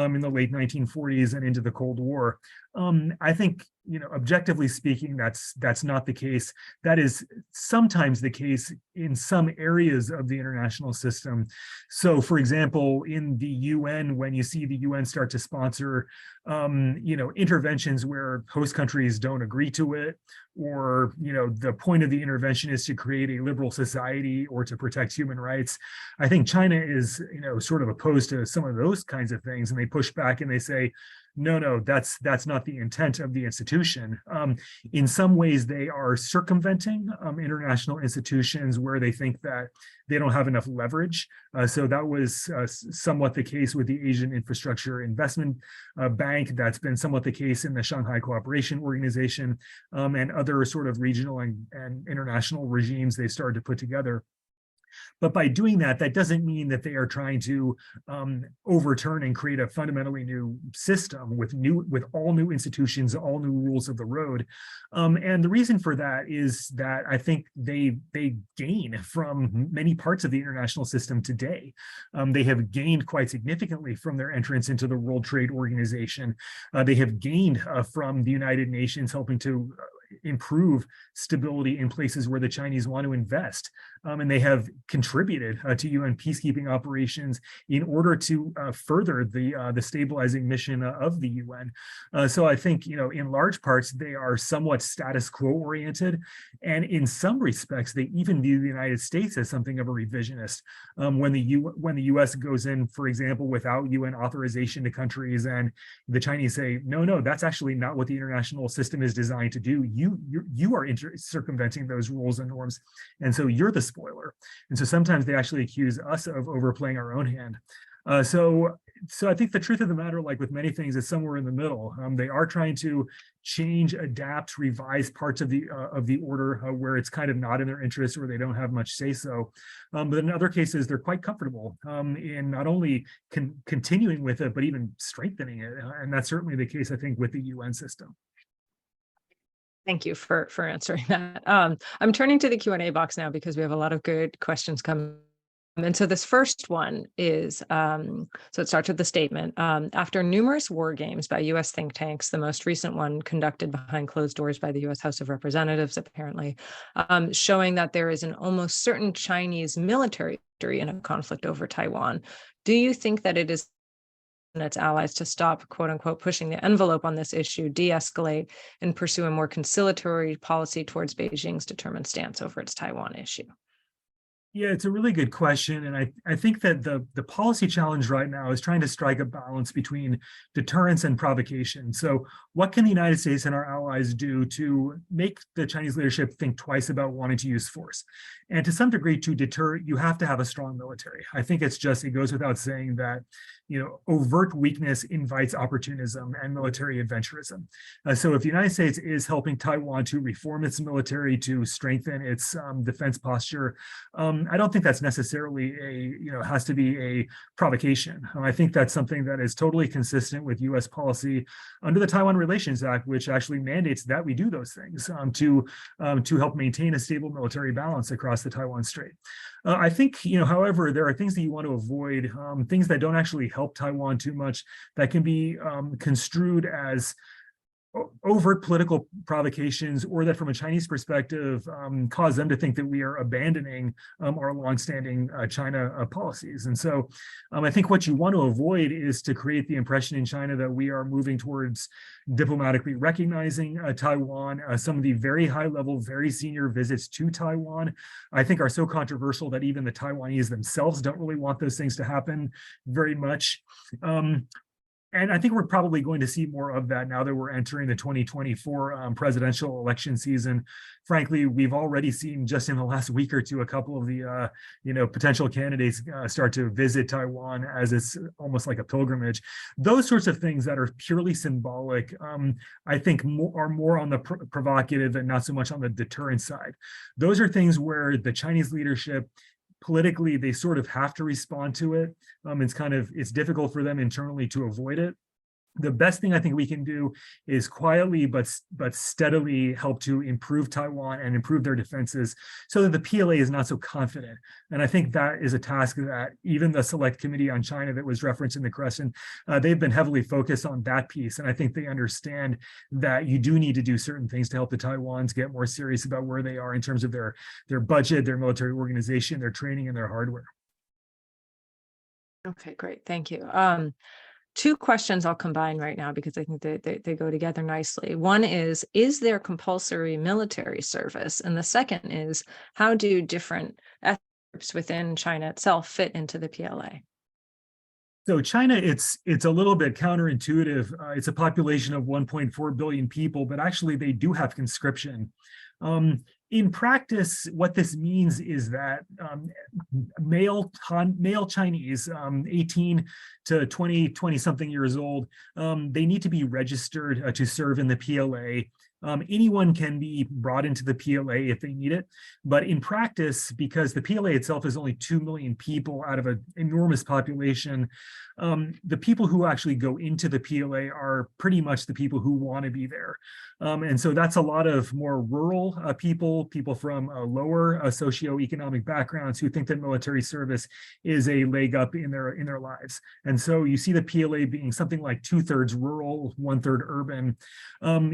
in the late 1940s and into the Cold War. I think, objectively speaking, that's not the case. That is sometimes the case in some areas of the international system. So, for example, in the UN, when you see the UN start to sponsor, interventions where host countries don't agree to it, or, the point of the intervention is to create a liberal society or to protect human rights, I think China is, sort of opposed to some of those kinds of things, and they push back and they say, no, that's not the intent of the institution. In some ways, they are circumventing international institutions where they think that they don't have enough leverage. So that was somewhat the case with the Asian Infrastructure Investment Bank. That's been somewhat the case in the Shanghai Cooperation Organization, and other sort of regional and international regimes they started to put together. But by doing that, that doesn't mean that they are trying to overturn and create a fundamentally new system with all new institutions, all new rules of the road. And the reason for that is that I think they gain from many parts of the international system today. They have gained quite significantly from their entrance into the World Trade Organization. They have gained from the United Nations, helping to improve stability in places where the Chinese want to invest. And they have contributed to UN peacekeeping operations in order to further the stabilizing mission of the UN. So I think, in large parts, they are somewhat status quo oriented. And in some respects, they even view the United States as something of a revisionist. When the US goes in, for example, without UN authorization to countries, and the Chinese say, no, that's actually not what the international system is designed to do. You are circumventing those rules and norms, and so you're the spoiler. And so sometimes they actually accuse us of overplaying our own hand. So I think the truth of the matter, like with many things, is somewhere in the middle. They are trying to change, adapt, revise parts of the order where it's kind of not in their interest or they don't have much say so. But in other cases, they're quite comfortable in not only continuing with it, but even strengthening it. And that's certainly the case, I think, with the UN system. Thank you for answering that. I'm turning to the Q&A box now because we have a lot of good questions coming. And so this first one is, so it starts with the statement. After numerous war games by U.S. think tanks, the most recent one conducted behind closed doors by the U.S. House of Representatives, apparently, showing that there is an almost certain Chinese military victory in a conflict over Taiwan. Do you think that it is and its allies to stop, quote unquote, pushing the envelope on this issue, de-escalate, and pursue a more conciliatory policy towards Beijing's determined stance over its Taiwan issue? Yeah, it's a really good question. And I think that the policy challenge right now is trying to strike a balance between deterrence and provocation. So what can the United States and our allies do to make the Chinese leadership think twice about wanting to use force? And to some degree, to deter, you have to have a strong military. I think it goes without saying that, overt weakness invites opportunism and military adventurism. So if the United States is helping Taiwan to reform its military, to strengthen its defense posture, I don't think that's necessarily has to be a provocation. I think that's something that is totally consistent with U.S. policy under the Taiwan Relations Act, which actually mandates that we do those things to help maintain a stable military balance across the Taiwan Strait. I think, however, there are things that you want to avoid, things that don't actually help Taiwan too much, that can be construed as overt political provocations, or that from a Chinese perspective cause them to think that we are abandoning our longstanding China policies. And so I think what you want to avoid is to create the impression in China that we are moving towards diplomatically recognizing Taiwan. Some of the very high level, very senior visits to Taiwan, I think, are so controversial that even the Taiwanese themselves don't really want those things to happen very much. And I think we're probably going to see more of that now that we're entering the 2024 presidential election season. Frankly, we've already seen just in the last week or two a couple of the potential candidates start to visit Taiwan as it's almost like a pilgrimage. Those sorts of things that are purely symbolic, I think, are more on the provocative and not so much on the deterrent side. Those are things where the Chinese leadership, politically, they sort of have to respond to it. It's difficult for them internally to avoid it. The best thing I think we can do is quietly but steadily help to improve Taiwan and improve their defenses so that the PLA is not so confident. And I think that is a task that even the Select Committee on China that was referenced in the question, they've been heavily focused on that piece. And I think they understand that you do need to do certain things to help the Taiwans get more serious about where they are in terms of their budget, their military organization, their training, and their hardware. Okay, great. Thank you. Two questions I'll combine right now because I think they go together nicely. One is there compulsory military service? And the second is, how do different ethnic groups within China itself fit into the PLA? So China, it's a little bit counterintuitive. It's a population of 1.4 billion people, but actually they do have conscription. In practice, what this means is that male Chinese, 18 to 20 something years old, they need to be registered to serve in the PLA. Anyone can be brought into the PLA if they need it. But in practice, because the PLA itself is only 2 million people out of an enormous population, the people who actually go into the PLA are pretty much the people who want to be there. And so that's a lot of more rural people from lower socioeconomic backgrounds who think that military service is a leg up in their lives. And so you see the PLA being something like 2/3 rural, 1/3 urban.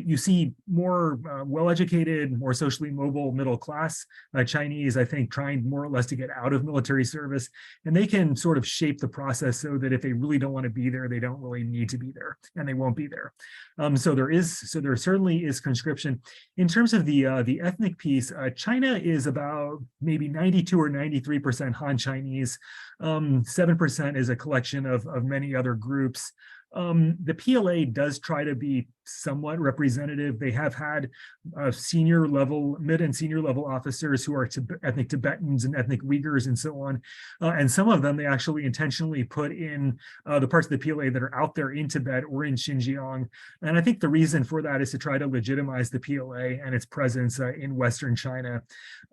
You see more well-educated, more socially mobile middle class Chinese, I think, trying more or less to get out of military service. And they can sort of shape the process so that if they really don't want to be there, they don't really need to be there, and they won't be there. So there certainly is conscription. In terms of the ethnic piece, China is about maybe 92 or 93% Han Chinese. 7% is a collection of many other groups. The PLA does try to be somewhat representative. They have had senior level, mid and senior level officers who are ethnic Tibetans and ethnic Uyghurs and so on. And some of them they actually intentionally put in the parts of the PLA that are out there in Tibet or in Xinjiang. And I think the reason for that is to try to legitimize the PLA and its presence in Western China.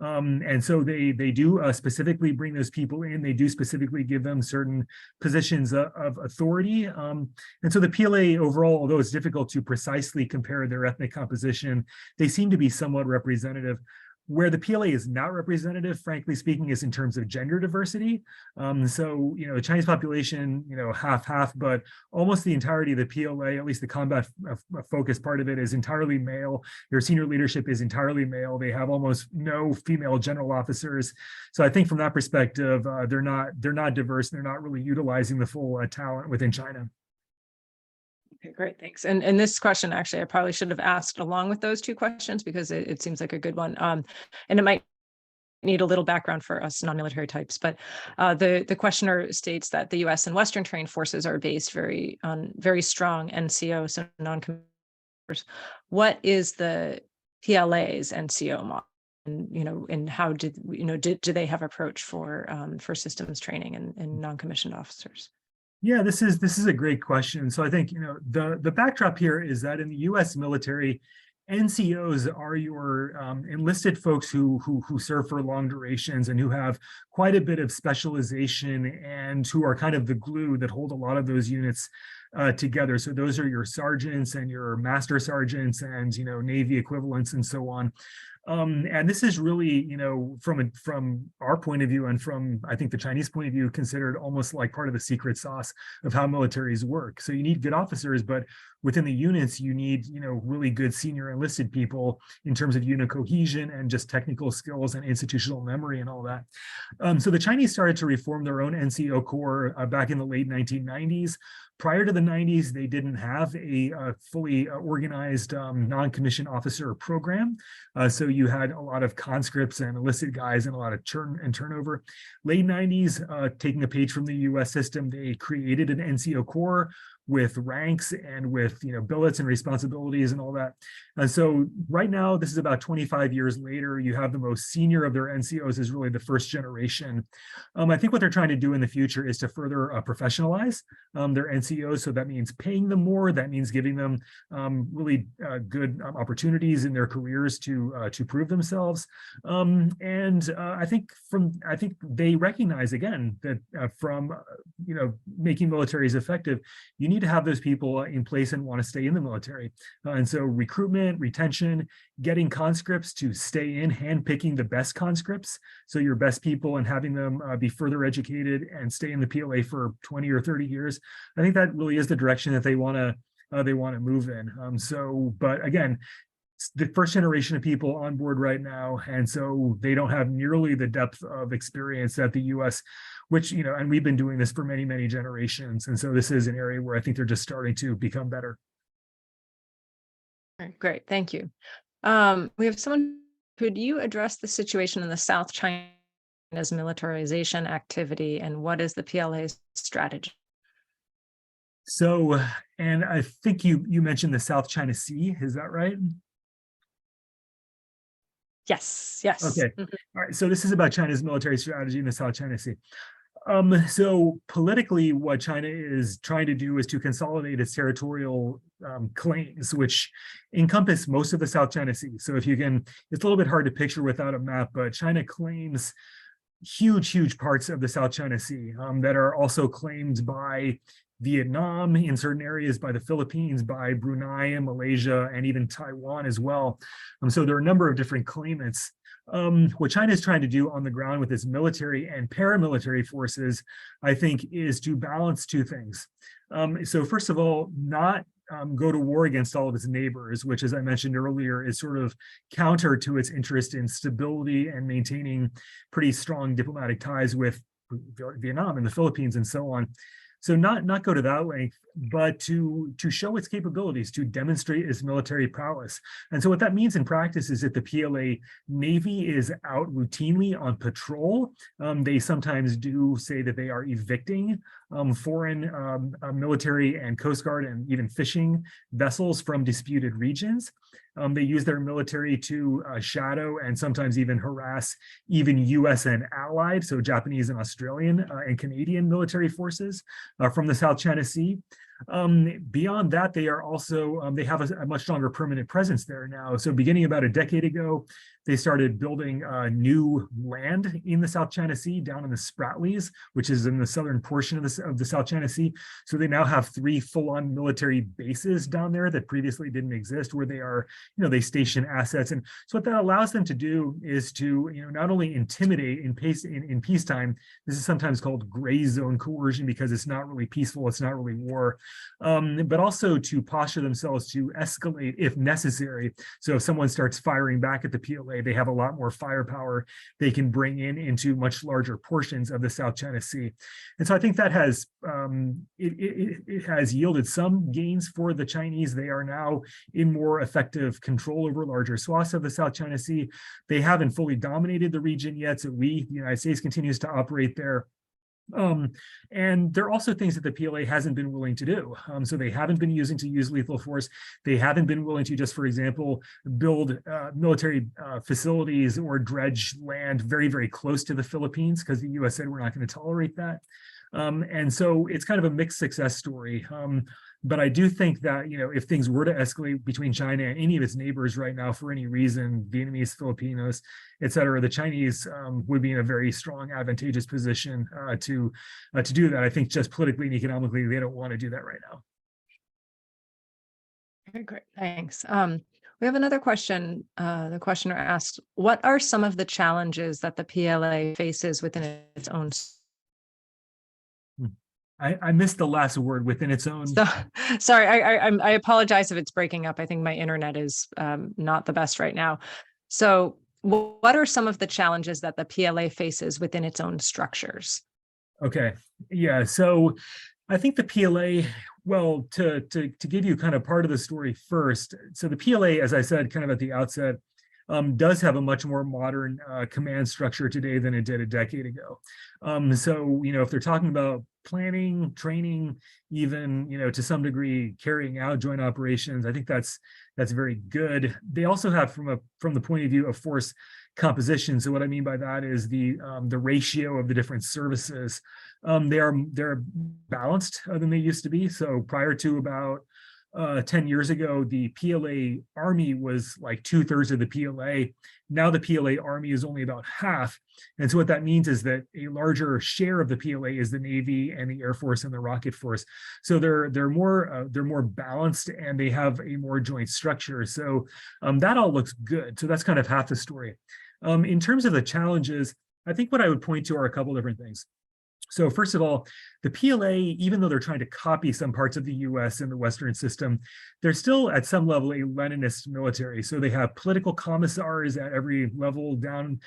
And so they do specifically bring those people in. They do specifically give them certain positions of authority. And so the PLA overall, although it's difficult to precisely compare their ethnic composition, they seem to be somewhat representative. Where the PLA is not representative, frankly speaking, is in terms of gender diversity. So, the Chinese population, half, but almost the entirety of the PLA, at least the combat focused part of it, is entirely male. Their senior leadership is entirely male. They have almost no female general officers. So I think from that perspective, they're not diverse. They're not really utilizing the full talent within China. Okay, great, thanks. And this question, actually, I probably should have asked along with those two questions because it seems like a good one. And it might need a little background for us non-military types, but the questioner states that the U.S. and Western trained forces are based on very strong NCO, so non-commissioned. What is the PLA's NCO model? And how do they have approach for systems training and non-commissioned officers? Yeah, this is a great question. So I think the backdrop here is that in the U.S. military, NCOs are your enlisted folks who serve for long durations and who have quite a bit of specialization and who are kind of the glue that hold a lot of those units together. So those are your sergeants and your master sergeants and Navy equivalents and so on. And this is really, from our point of view and from, I think, the Chinese point of view, considered almost like part of the secret sauce of how militaries work. So you need good officers, but within the units, you need, really good senior enlisted people in terms of unit cohesion and just technical skills and institutional memory and all that. So the Chinese started to reform their own NCO Corps back in the late 1990s. Prior to the 90s, they didn't have a fully organized non-commissioned officer program. So you had a lot of conscripts and enlisted guys and a lot of churn and turnover. Late 90s, taking a page from the US system, they created an NCO Corps with ranks and with billets and responsibilities and all that. And so right now, this is about 25 years later, you have the most senior of their NCOs is really the first generation. I think what they're trying to do in the future is to further professionalize their NCOs. So that means paying them more. That means giving them really good opportunities in their careers to prove themselves. I think they recognize again that from making militaries effective, you need to have those people in place and want to stay in the military. And so recruitment, retention, getting conscripts to stay in, handpicking the best conscripts, so your best people, and having them be further educated and stay in the PLA for 20 or 30 years. I think that really is the direction that they want to move in. But again, the first generation of people on board right now, and so they don't have nearly the depth of experience that the US, which and we've been doing this for many, many generations, and so this is an area where I think they're just starting to become better. All right, great, thank you. We have someone. Could you address the situation in the South China's militarization activity, and what is the PLA's strategy? So, and I think you mentioned the South China Sea, is that right? Yes, yes. Okay. Mhm. All right. So this is about China's military strategy in the South China Sea. So politically, what China is trying to do is to consolidate its territorial claims, which encompass most of the South China Sea. So if you can, it's a little bit hard to picture without a map, but China claims huge parts of the South China Sea that are also claimed by Vietnam in certain areas, by the Philippines, by Brunei and Malaysia, and even Taiwan as well. So there are a number of different claimants. What China is trying to do on the ground with its military and paramilitary forces, I think, is to balance two things. So first of all, not go to war against all of its neighbors, which, as I mentioned earlier, is sort of counter to its interest in stability and maintaining pretty strong diplomatic ties with Vietnam and the Philippines and so on. So not go to that length, but to show its capabilities, to demonstrate its military prowess. And so what that means in practice is that the PLA Navy is out routinely on patrol. They sometimes do say that they are evicting foreign military and Coast Guard and even fishing vessels from disputed regions. They use their military to shadow and sometimes even harass even US and allied, so Japanese and Australian and Canadian military forces from the South China Sea. Beyond that, they are also, they have a much stronger permanent presence there now. So beginning about a decade ago, they started building new land in the South China Sea down in the Spratlys, which is in the southern portion of the South China Sea. So they now have 3 full-on military bases down there that previously didn't exist, where they are, they station assets. And so what that allows them to do is to, not only intimidate in peacetime, this is sometimes called gray zone coercion because it's not really peaceful, it's not really war, but also to posture themselves to escalate if necessary. So if someone starts firing back at the PLA, they have a lot more firepower they can bring into much larger portions of the South China Sea. And so I think that has it has yielded some gains for the Chinese. They are now in more effective control over larger swaths of the South China Sea. They haven't fully dominated the region yet, so the United States, continues to operate there. And there are also things that the PLA hasn't been willing to do. So they haven't been use lethal force. They haven't been willing to just, for example, build military facilities or dredge land very close to the Philippines, because the US said we're not going to tolerate that. And so it's kind of a mixed success story. But I do think that, if things were to escalate between China and any of its neighbors right now for any reason, Vietnamese, Filipinos, et cetera, the Chinese would be in a very strong, advantageous position to do that. I think just politically and economically, they don't want to do that right now. Okay, great. Thanks. We have another question. The questioner asked, what are some of the challenges that the PLA faces within its own? I missed the last word, within its own. So, sorry, I apologize if it's breaking up. I think my internet is not the best right now. So what are some of the challenges that the PLA faces within its own structures? Okay, yeah, so I think the PLA, well, to give you kind of part of the story first, so the PLA, as I said kind of at the outset, does have a much more modern command structure today than it did a decade ago. So, if they're talking about planning, training, even, to some degree carrying out joint operations, I think that's very good. They also have, from the point of view of force composition. So what I mean by that is the ratio of the different services. They're balanced than they used to be. So prior to about 10 years ago, the PLA Army was like 2/3 of the PLA. Now the PLA Army is only about half. And so what that means is that a larger share of the PLA is the Navy and the Air Force and the Rocket Force. So they're more balanced, and they have a more joint structure. So that all looks good. So that's kind of half the story. In terms of the challenges, I think what I would point to are a couple different things. So first of all, the PLA, even though they're trying to copy some parts of the US and the Western system, they're still at some level a Leninist military. So they have political commissars at every level down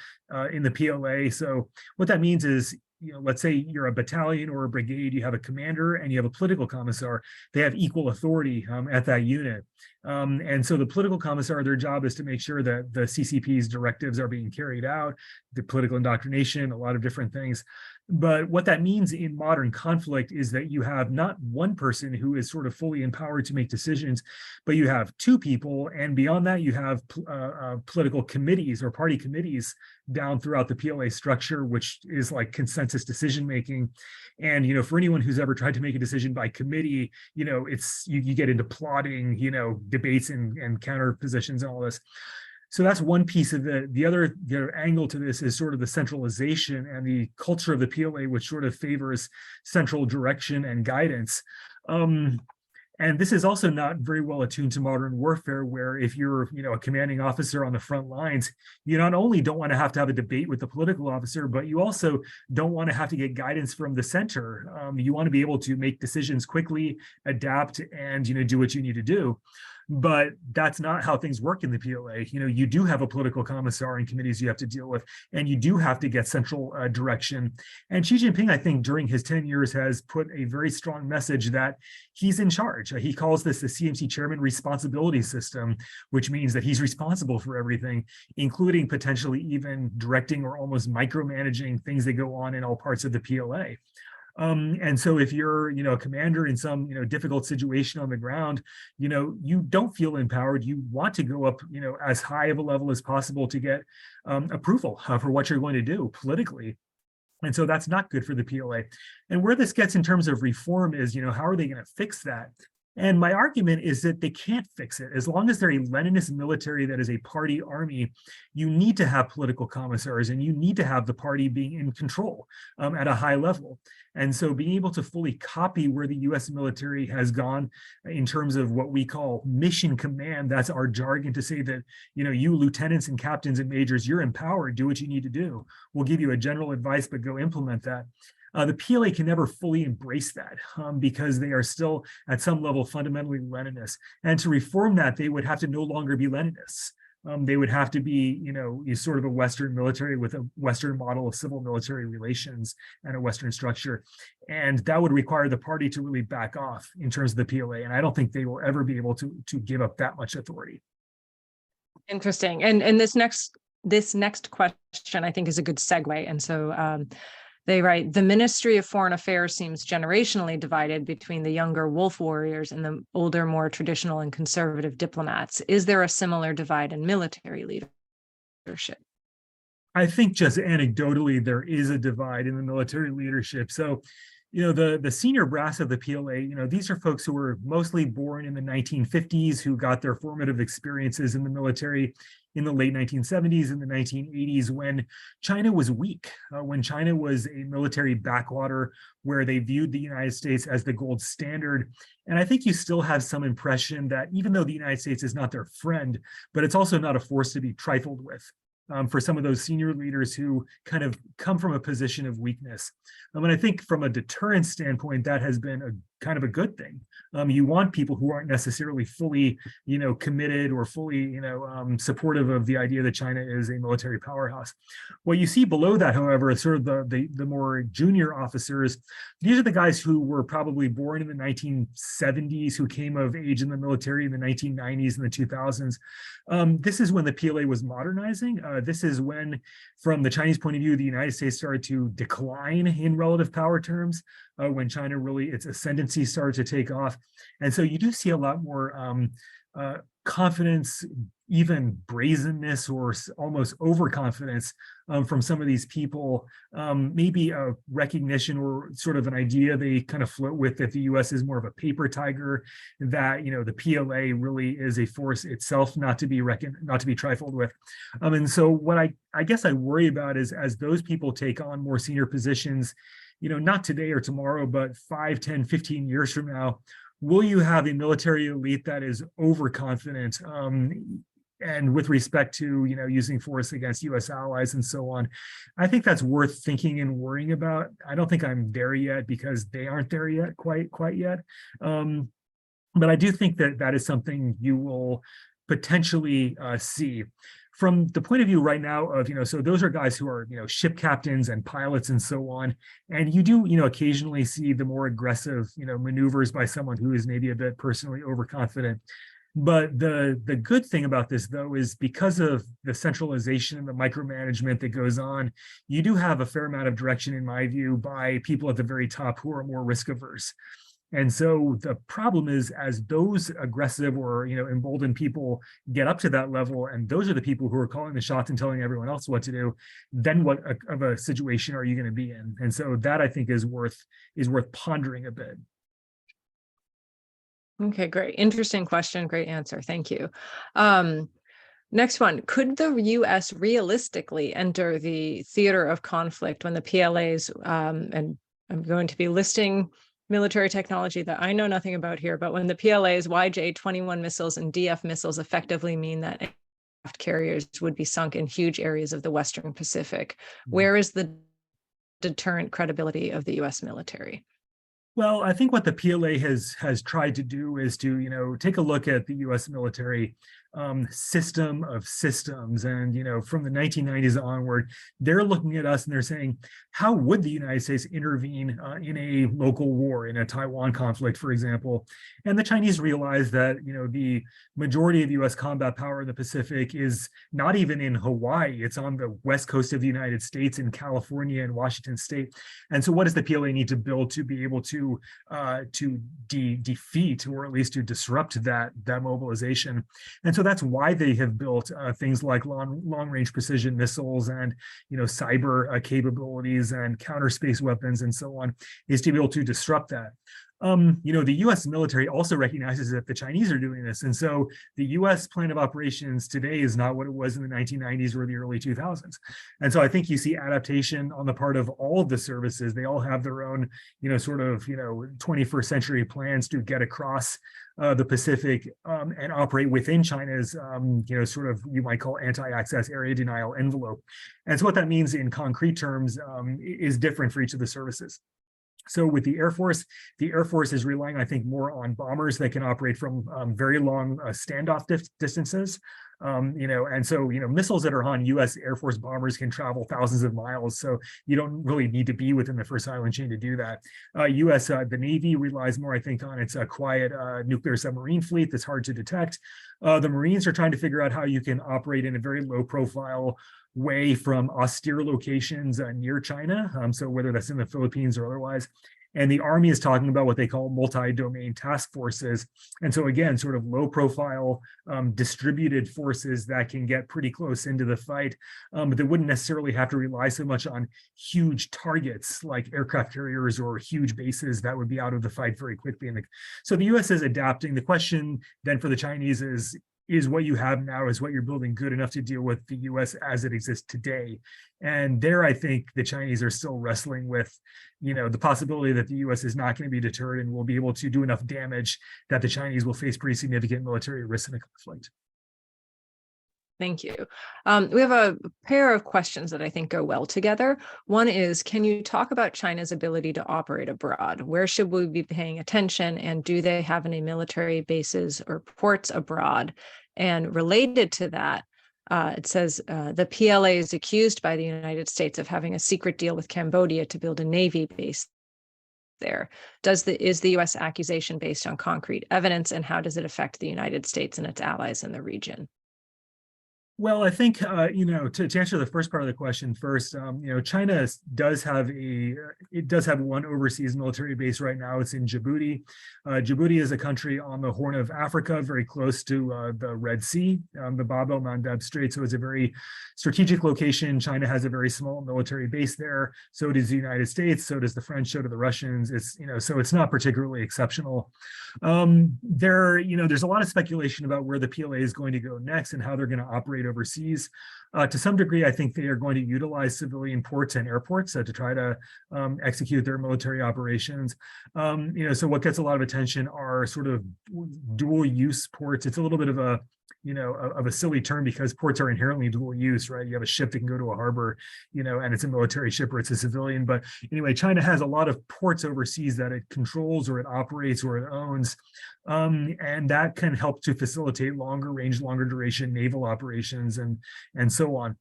in the PLA. So what that means is, let's say you're a battalion or a brigade, you have a commander and you have a political commissar. They have equal authority at that unit. And so the political commissar, their job is to make sure that the CCP's directives are being carried out, the political indoctrination, a lot of different things. But what that means in modern conflict is that you have not one person who is sort of fully empowered to make decisions, but you have two people. And beyond that, you have political committees or party committees down throughout the PLA structure, which is like consensus decision making. And, for anyone who's ever tried to make a decision by committee, it's you get into plotting, debates and counter positions and all this. So that's one piece of it. The other angle to this is sort of the centralization and the culture of the PLA, which sort of favors central direction and guidance. And this is also not very well attuned to modern warfare, where if you're, a commanding officer on the front lines, you not only don't want to have a debate with the political officer, but you also don't want to have to get guidance from the center. You want to be able to make decisions quickly, adapt, and, do what you need to do. But that's not how things work in the PLA. You do have a political commissar and committees you have to deal with, and you do have to get central direction. And Xi Jinping, I think, during his 10 years has put a very strong message that he's in charge. He calls this the CMC chairman responsibility system, which means that he's responsible for everything, including potentially even directing or almost micromanaging things that go on in all parts of the PLA. And so if you're, a commander in some, difficult situation on the ground, you don't feel empowered. You want to go up, as high of a level as possible to get approval for what you're going to do politically. And so that's not good for the PLA. And where this gets in terms of reform is, how are they going to fix that? And my argument is that they can't fix it. As long as they're a Leninist military that is a party army, you need to have political commissars and you need to have the party being in control at a high level. And so being able to fully copy where the US military has gone in terms of what we call mission command, that's our jargon to say that, you lieutenants and captains and majors, you're empowered, do what you need to do. We'll give you a general advice, but go implement that. The PLA can never fully embrace that because they are still at some level fundamentally Leninist. And to reform that, they would have to no longer be Leninists. They would have to be, sort of a Western military with a Western model of civil military relations and a Western structure. And that would require the party to really back off in terms of the PLA. And I don't think they will ever be able to give up that much authority. Interesting. And this next question, I think, is a good segue. And so they write, the Ministry of Foreign Affairs seems generationally divided between the younger wolf warriors and the older, more traditional and conservative diplomats. Is there a similar divide in military leadership? I think just anecdotally, there is a divide in the military leadership. So, the senior brass of the PLA, these are folks who were mostly born in the 1950s, who got their formative experiences in the military in the late 1970s and the 1980s, when China was weak, when China was a military backwater where they viewed the United States as the gold standard. And I think you still have some impression that even though the United States is not their friend, but it's also not a force to be trifled with. For some of those senior leaders who kind of come from a position of weakness. And I think from a deterrence standpoint, that has been a kind of a good thing. You want people who aren't necessarily fully, committed or fully, supportive of the idea that China is a military powerhouse. What you see below that, however, is sort of the more junior officers. These are the guys who were probably born in the 1970s, who came of age in the military in the 1990s and the 2000s. This is when the PLA was modernizing. This is when, from the Chinese point of view, the United States started to decline in relative power terms, when China really, its ascendancy started to take off. And so you do see a lot more confidence, even brazenness or almost overconfidence from some of these people, maybe a recognition or sort of an idea they kind of float with that the US is more of a paper tiger, that, the PLA really is a force itself not to be trifled with. And so what I guess I worry about is as those people take on more senior positions, not today or tomorrow, but 5, 10, 15 years from now, will you have a military elite that is overconfident and with respect to, using force against US allies and so on? I think that's worth thinking and worrying about. I don't think I'm there yet because they aren't there yet, quite yet. But I do think that is something you will potentially see. From the point of view right now of, so those are guys who are, ship captains and pilots and so on. And you do, occasionally see the more aggressive, maneuvers by someone who is maybe a bit personally overconfident. But the good thing about this, though, is because of the centralization and the micromanagement that goes on, you do have a fair amount of direction, in my view, by people at the very top who are more risk averse. And so the problem is, as those aggressive or emboldened people get up to that level, and those are the people who are calling the shots and telling everyone else what to do, then what of a situation are you going to be in? And so that, I think, is worth pondering a bit. Okay, great. Interesting question. Great answer. Thank you. Next one. Could the U.S. realistically enter the theater of conflict when the PLAs, and I'm going to be listing military technology that I know nothing about here, but when the PLA's YJ-21 missiles and DF missiles effectively mean that aircraft carriers would be sunk in huge areas of the Western Pacific, where is the deterrent credibility of the U.S. military? Well, I think what the PLA has tried to do is to take a look at the U.S. military system of systems, and from the 1990s onward, they're looking at us and they're saying, how would the United States intervene in a local war, in a Taiwan conflict, for example? And the Chinese realized that the majority of U.S. combat power in the Pacific is not even in Hawaii; it's on the west coast of the United States, in California and Washington State. And so, what does the PLA need to build to be able to defeat, or at least to disrupt that mobilization? And so that's why they have built things like long-range precision missiles and cyber capabilities and counter space weapons and so on, is to be able to disrupt that. The U.S. military also recognizes that the Chinese are doing this. And so the U.S. plan of operations today is not what it was in the 1990s or the early 2000s. And so I think you see adaptation on the part of all of the services. They all have their own, sort of, 21st century plans to get across the Pacific and operate within China's, sort of, you might call, anti-access area denial envelope. And so what that means in concrete terms is different for each of the services. So with the Air Force is relying, I think, more on bombers that can operate from very long standoff distances. And so, missiles that are on U.S. Air Force bombers can travel thousands of miles. So you don't really need to be within the first island chain to do that. The Navy relies more, I think, on its quiet nuclear submarine fleet that's hard to detect. The Marines are trying to figure out how you can operate in a very low profile way from austere locations near China, so whether that's in the Philippines or otherwise. And the Army is talking about what they call multi-domain task forces. And so again, sort of low profile distributed forces that can get pretty close into the fight, but they wouldn't necessarily have to rely so much on huge targets like aircraft carriers or huge bases that would be out of the fight very quickly. So the US is adapting. The question then for the Chinese is what you have now, is what you're building good enough to deal with the US as it exists today? And there, I think the Chinese are still wrestling with, the possibility that the US is not going to be deterred and will be able to do enough damage that the Chinese will face pretty significant military risk in the conflict. Thank you. We have a pair of questions that I think go well together. One is, can you talk about China's ability to operate abroad? Where should we be paying attention? And do they have any military bases or ports abroad? And related to that, it says the PLA is accused by the United States of having a secret deal with Cambodia to build a Navy base there. Is the U.S. accusation based on concrete evidence, and how does it affect the United States and its allies in the region? Well, I think, to answer the first part of the question first, China does have one overseas military base right now. It's in Djibouti. Djibouti is a country on the Horn of Africa, very close to the Red Sea, the Bab el-Mandeb Strait. So it's a very strategic location. China has a very small military base there. So does the United States. So does the French. So do the Russians. So it's not particularly exceptional. There's a lot of speculation about where the PLA is going to go next and how they're going to operate overseas. To some degree, I think they are going to utilize civilian ports and airports to try to execute their military operations. So what gets a lot of attention are sort of dual use ports. It's a little bit of a silly term because ports are inherently dual use, right? You have a ship that can go to a harbor, and it's a military ship or it's a civilian. But anyway, China has a lot of ports overseas that it controls or it operates or it owns. And that can help to facilitate longer range, longer duration naval operations and so on.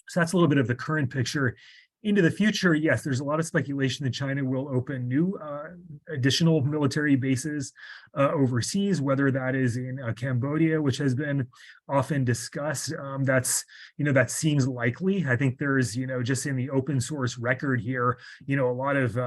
So that's a little bit of the current picture. into the future, yes, there's a lot of speculation that China will open new additional military bases overseas, whether that is in Cambodia, which has been often discussed. That seems likely. I think there's, just in the open source record here, a lot of,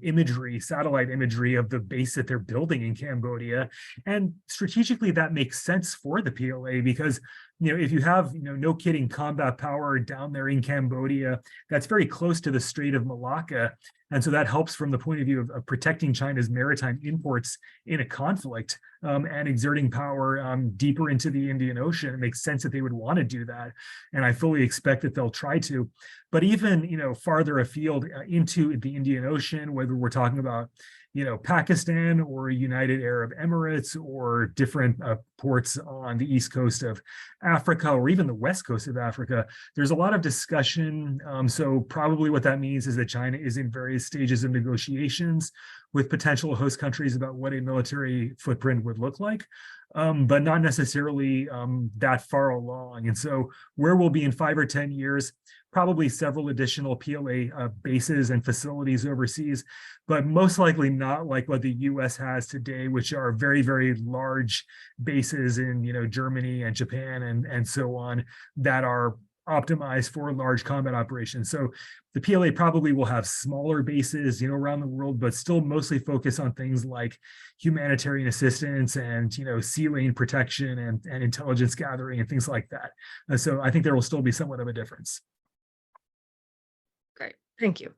imagery, satellite imagery of the base that they're building in Cambodia. And strategically, that makes sense for the PLA because if you have, no kidding combat power down there in Cambodia, that's very close to the Strait of Malacca. And so that helps from the point of view of protecting China's maritime imports in a conflict and exerting power deeper into the Indian Ocean. It makes sense that they would want to do that. And I fully expect that they'll try to. But even, farther afield into the Indian Ocean, whether we're talking about Pakistan or United Arab Emirates or different ports on the east coast of Africa or even the west coast of Africa, there's a lot of discussion. So probably what that means is that China is in various stages of negotiations with potential host countries about what a military footprint would look like, but not necessarily that far along. And so where we'll be in 5 or 10 years, probably several additional PLA bases and facilities overseas, but most likely not like what the US has today, which are very, very large bases in, Germany and Japan and so on that are optimized for large combat operations. So the PLA probably will have smaller bases, around the world, but still mostly focus on things like humanitarian assistance and, sea lane protection and intelligence gathering and things like that. So I think there will still be somewhat of a difference. Great, thank you.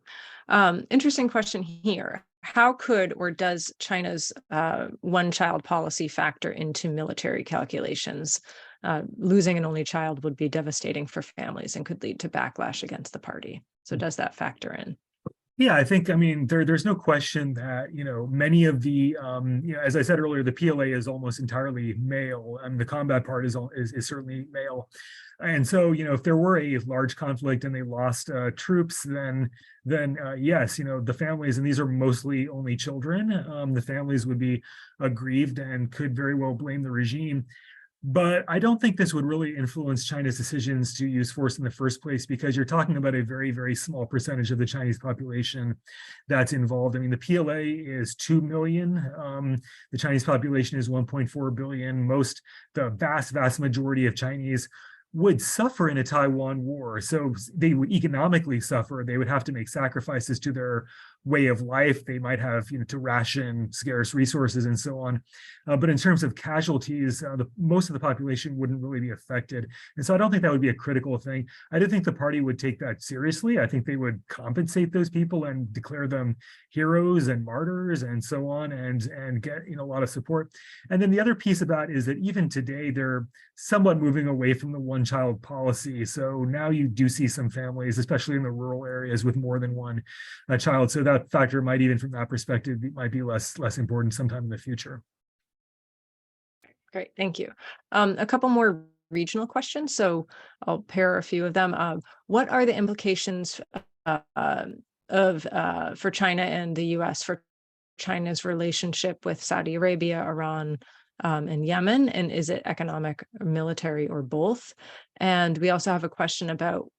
Interesting question here. How could or does China's one-child policy factor into military calculations? Losing an only child would be devastating for families and could lead to backlash against the party. So does that factor in? Yeah, I think, there's no question that, many of the, as I said earlier, the PLA is almost entirely male and the combat part is certainly male. And so, if there were a large conflict and they lost troops, then yes, the families, and these are mostly only children, the families would be aggrieved and could very well blame the regime. But I don't think this would really influence China's decisions to use force in the first place, because you're talking about a very, very small percentage of the Chinese population that's involved. The PLA is 2 million. The Chinese population is 1.4 billion. The vast majority of Chinese would suffer in a Taiwan war. So they would economically suffer. They would have to make sacrifices to their way of life. They might have to ration scarce resources and so on. But in terms of casualties, most of the population wouldn't really be affected. And so I don't think that would be a critical thing. I do think the party would take that seriously. I think they would compensate those people and declare them heroes and martyrs and so on, and get a lot of support. And then the other piece about it is that even today, they're somewhat moving away from the one-child policy. So now you do see some families, especially in the rural areas, with more than one child. So that factor might, even from that perspective, might be less important sometime in the future. Great, thank you. A couple more regional questions, so I'll pair a few of them. What are the implications for China and the US for China's relationship with Saudi Arabia, Iran, and Yemen? And is it economic, military, or both? And we also have a question about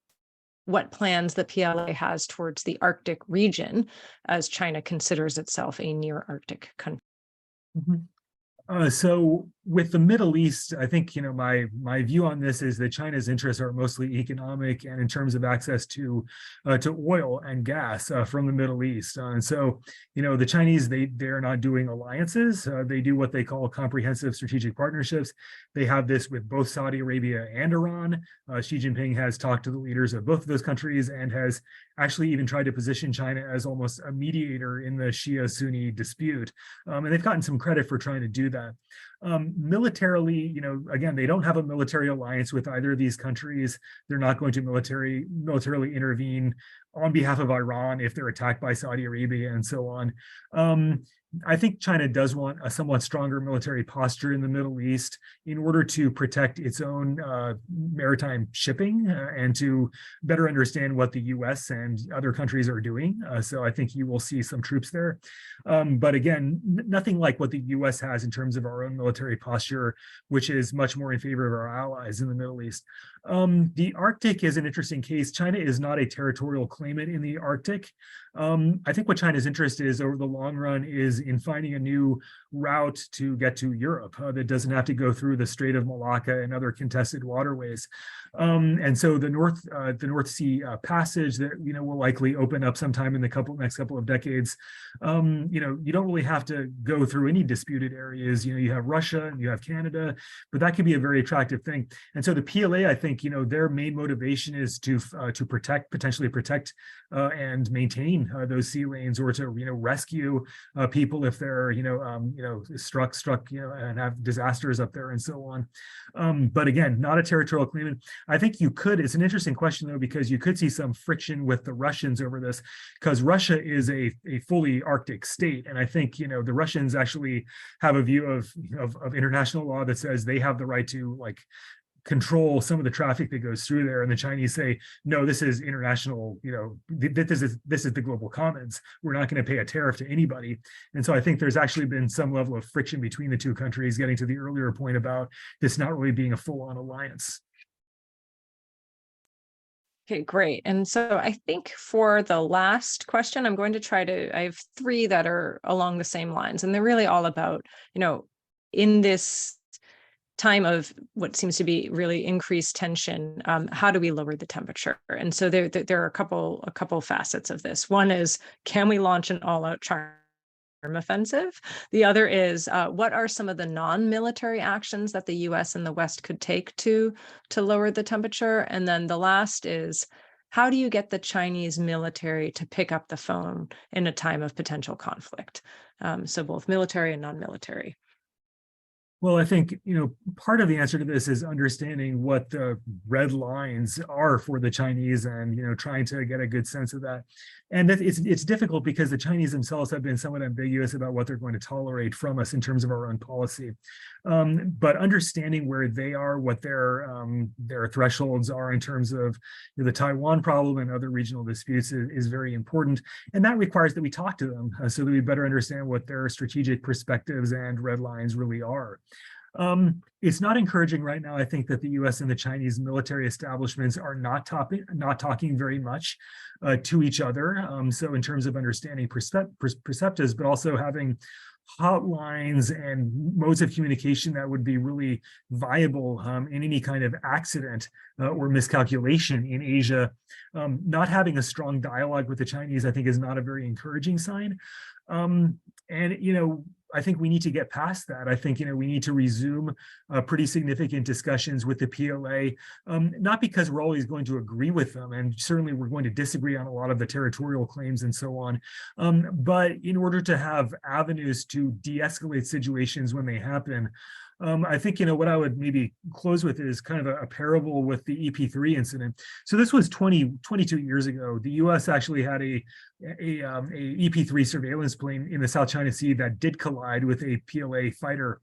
what plans the PLA has towards the Arctic region, as China considers itself a near Arctic country. Mm-hmm. So with the Middle East, I think, my view on this is that China's interests are mostly economic and in terms of access to oil and gas from the Middle East. And so, the Chinese, they're not doing alliances. They do what they call comprehensive strategic partnerships. They have this with both Saudi Arabia and Iran. Xi Jinping has talked to the leaders of both of those countries and has actually even tried to position China as almost a mediator in the Shia-Sunni dispute. And they've gotten some credit for trying to do that. Militarily, again, they don't have a military alliance with either of these countries. They're not going to militarily intervene on behalf of Iran if they're attacked by Saudi Arabia and so on. I think China does want a somewhat stronger military posture in the Middle East in order to protect its own maritime shipping and to better understand what the US and other countries are doing. So I think you will see some troops there. But again, nothing like what the US has in terms of our own military posture, which is much more in favor of our allies in the Middle East. The Arctic is an interesting case. China is not a territorial claimant in the Arctic. I think what China's interest is over the long run is in finding a new route to get to Europe that doesn't have to go through the Strait of Malacca and other contested waterways. And so the North Sea passage that will likely open up sometime in the next couple of decades. You don't really have to go through any disputed areas. You have Russia and you have Canada, but that could be a very attractive thing. And so the PLA, I think, their main motivation is to potentially protect and maintain those sea lanes, or to rescue people if they're struck and have disasters up there and so on. But again, not a territorial claimant. I think it's an interesting question though, because you could see some friction with the Russians over this, because Russia is a fully Arctic state, and I think the Russians actually have a view of international law that says they have the right to control some of the traffic that goes through there, and the Chinese say, no, this is international, this is the global commons. We're not going to pay a tariff to anybody. And so I think there's actually been some level of friction between the two countries, getting to the earlier point about this not really being a full-on alliance. Okay, great. And so I think for the last question, I'm going to I have three that are along the same lines, and they're really all about, in this time of what seems to be really increased tension, how do we lower the temperature? And so there are a couple facets of this. One is, can we launch an all-out charm offensive? The other is, what are some of the non-military actions that the US and the West could take to lower the temperature? And then the last is, how do you get the Chinese military to pick up the phone in a time of potential conflict? So both military and non-military. Well, I think, part of the answer to this is understanding what the red lines are for the Chinese and, trying to get a good sense of that. And it's difficult because the Chinese themselves have been somewhat ambiguous about what they're going to tolerate from us in terms of our own policy. But understanding where they are, what their thresholds are in terms of the Taiwan problem and other regional disputes is very important. And that requires that we talk to them so that we better understand what their strategic perspectives and red lines really are. It's not encouraging right now, I think, that the US and the Chinese military establishments are not talking very much to each other. So in terms of understanding perspectives, but also having hotlines and modes of communication that would be really viable in any kind of accident or miscalculation in Asia. Not having a strong dialogue with the Chinese, I think, is not a very encouraging sign. I think we need to get past that. I think, we need to resume pretty significant discussions with the PLA, not because we're always going to agree with them, and certainly we're going to disagree on a lot of the territorial claims and so on, but in order to have avenues to de-escalate situations when they happen. I think, what I would maybe close with is kind of a parable with the EP3 incident. So this was 22 years ago. The US actually had a EP3 surveillance plane in the South China Sea that did collide with a PLA fighter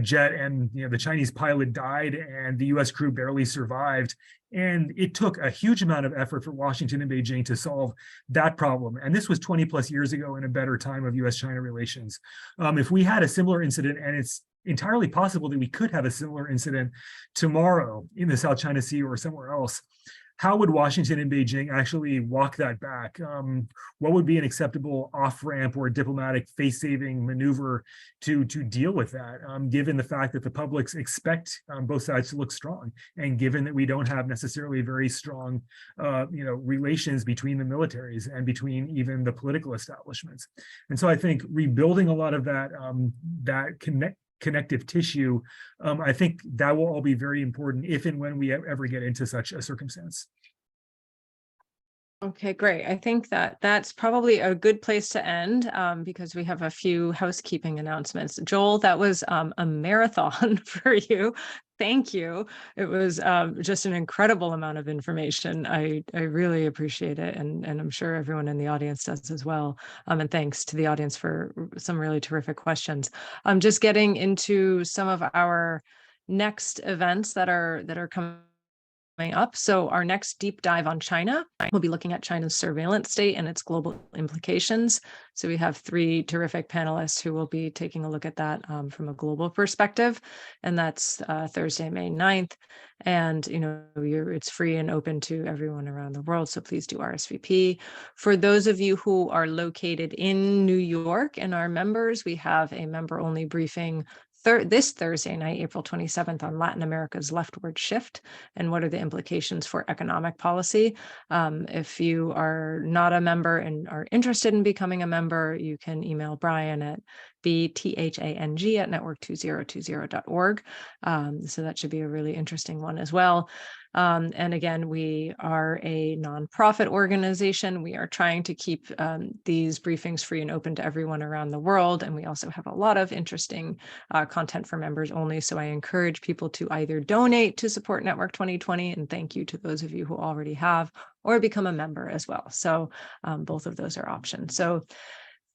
jet, and the Chinese pilot died and the US crew barely survived. And it took a huge amount of effort for Washington and Beijing to solve that problem. And this was 20 plus years ago in a better time of US-China relations. If we had a similar incident, and it's entirely possible that we could have a similar incident tomorrow in the South China Sea or somewhere else, how would Washington and Beijing actually walk that back? What would be an acceptable off-ramp or diplomatic face-saving maneuver to deal with that, given the fact that the publics expect both sides to look strong, and given that we don't have necessarily very strong relations between the militaries and between even the political establishments. And so I think rebuilding a lot of that connective tissue, I think that will all be very important if and when we ever get into such a circumstance. Okay, great. I think that that's probably a good place to end because we have a few housekeeping announcements. Joel, that was a marathon for you. Thank you. It was just an incredible amount of information. I really appreciate it, and I'm sure everyone in the audience does as well. And thanks to the audience for some really terrific questions. I'm just getting into some of our next events that are coming up. So our next deep dive on China, we'll be looking at China's surveillance state and its global implications. So we have three terrific panelists who will be taking a look at that from a global perspective. And that's Thursday, May 9th. And, it's free and open to everyone around the world. So please do RSVP. For those of you who are located in New York and are members, we have a member-only briefing this Thursday night, April 27th, on Latin America's leftward shift and what are the implications for economic policy. If you are not a member and are interested in becoming a member, you can email Brian at bthang@network2020.org. So that should be a really interesting one as well. And again, we are a nonprofit organization. We are trying to keep these briefings free and open to everyone around the world. And we also have a lot of interesting content for members only. So I encourage people to either donate to support Network 2020, and thank you to those of you who already have, or become a member as well. So both of those are options. So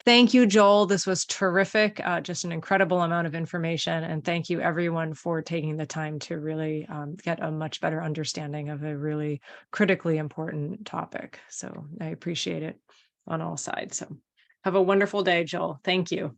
thank you, Joel. This was terrific, just an incredible amount of information. And thank you everyone for taking the time to really get a much better understanding of a really critically important topic. So I appreciate it on all sides. So have a wonderful day, Joel. Thank you.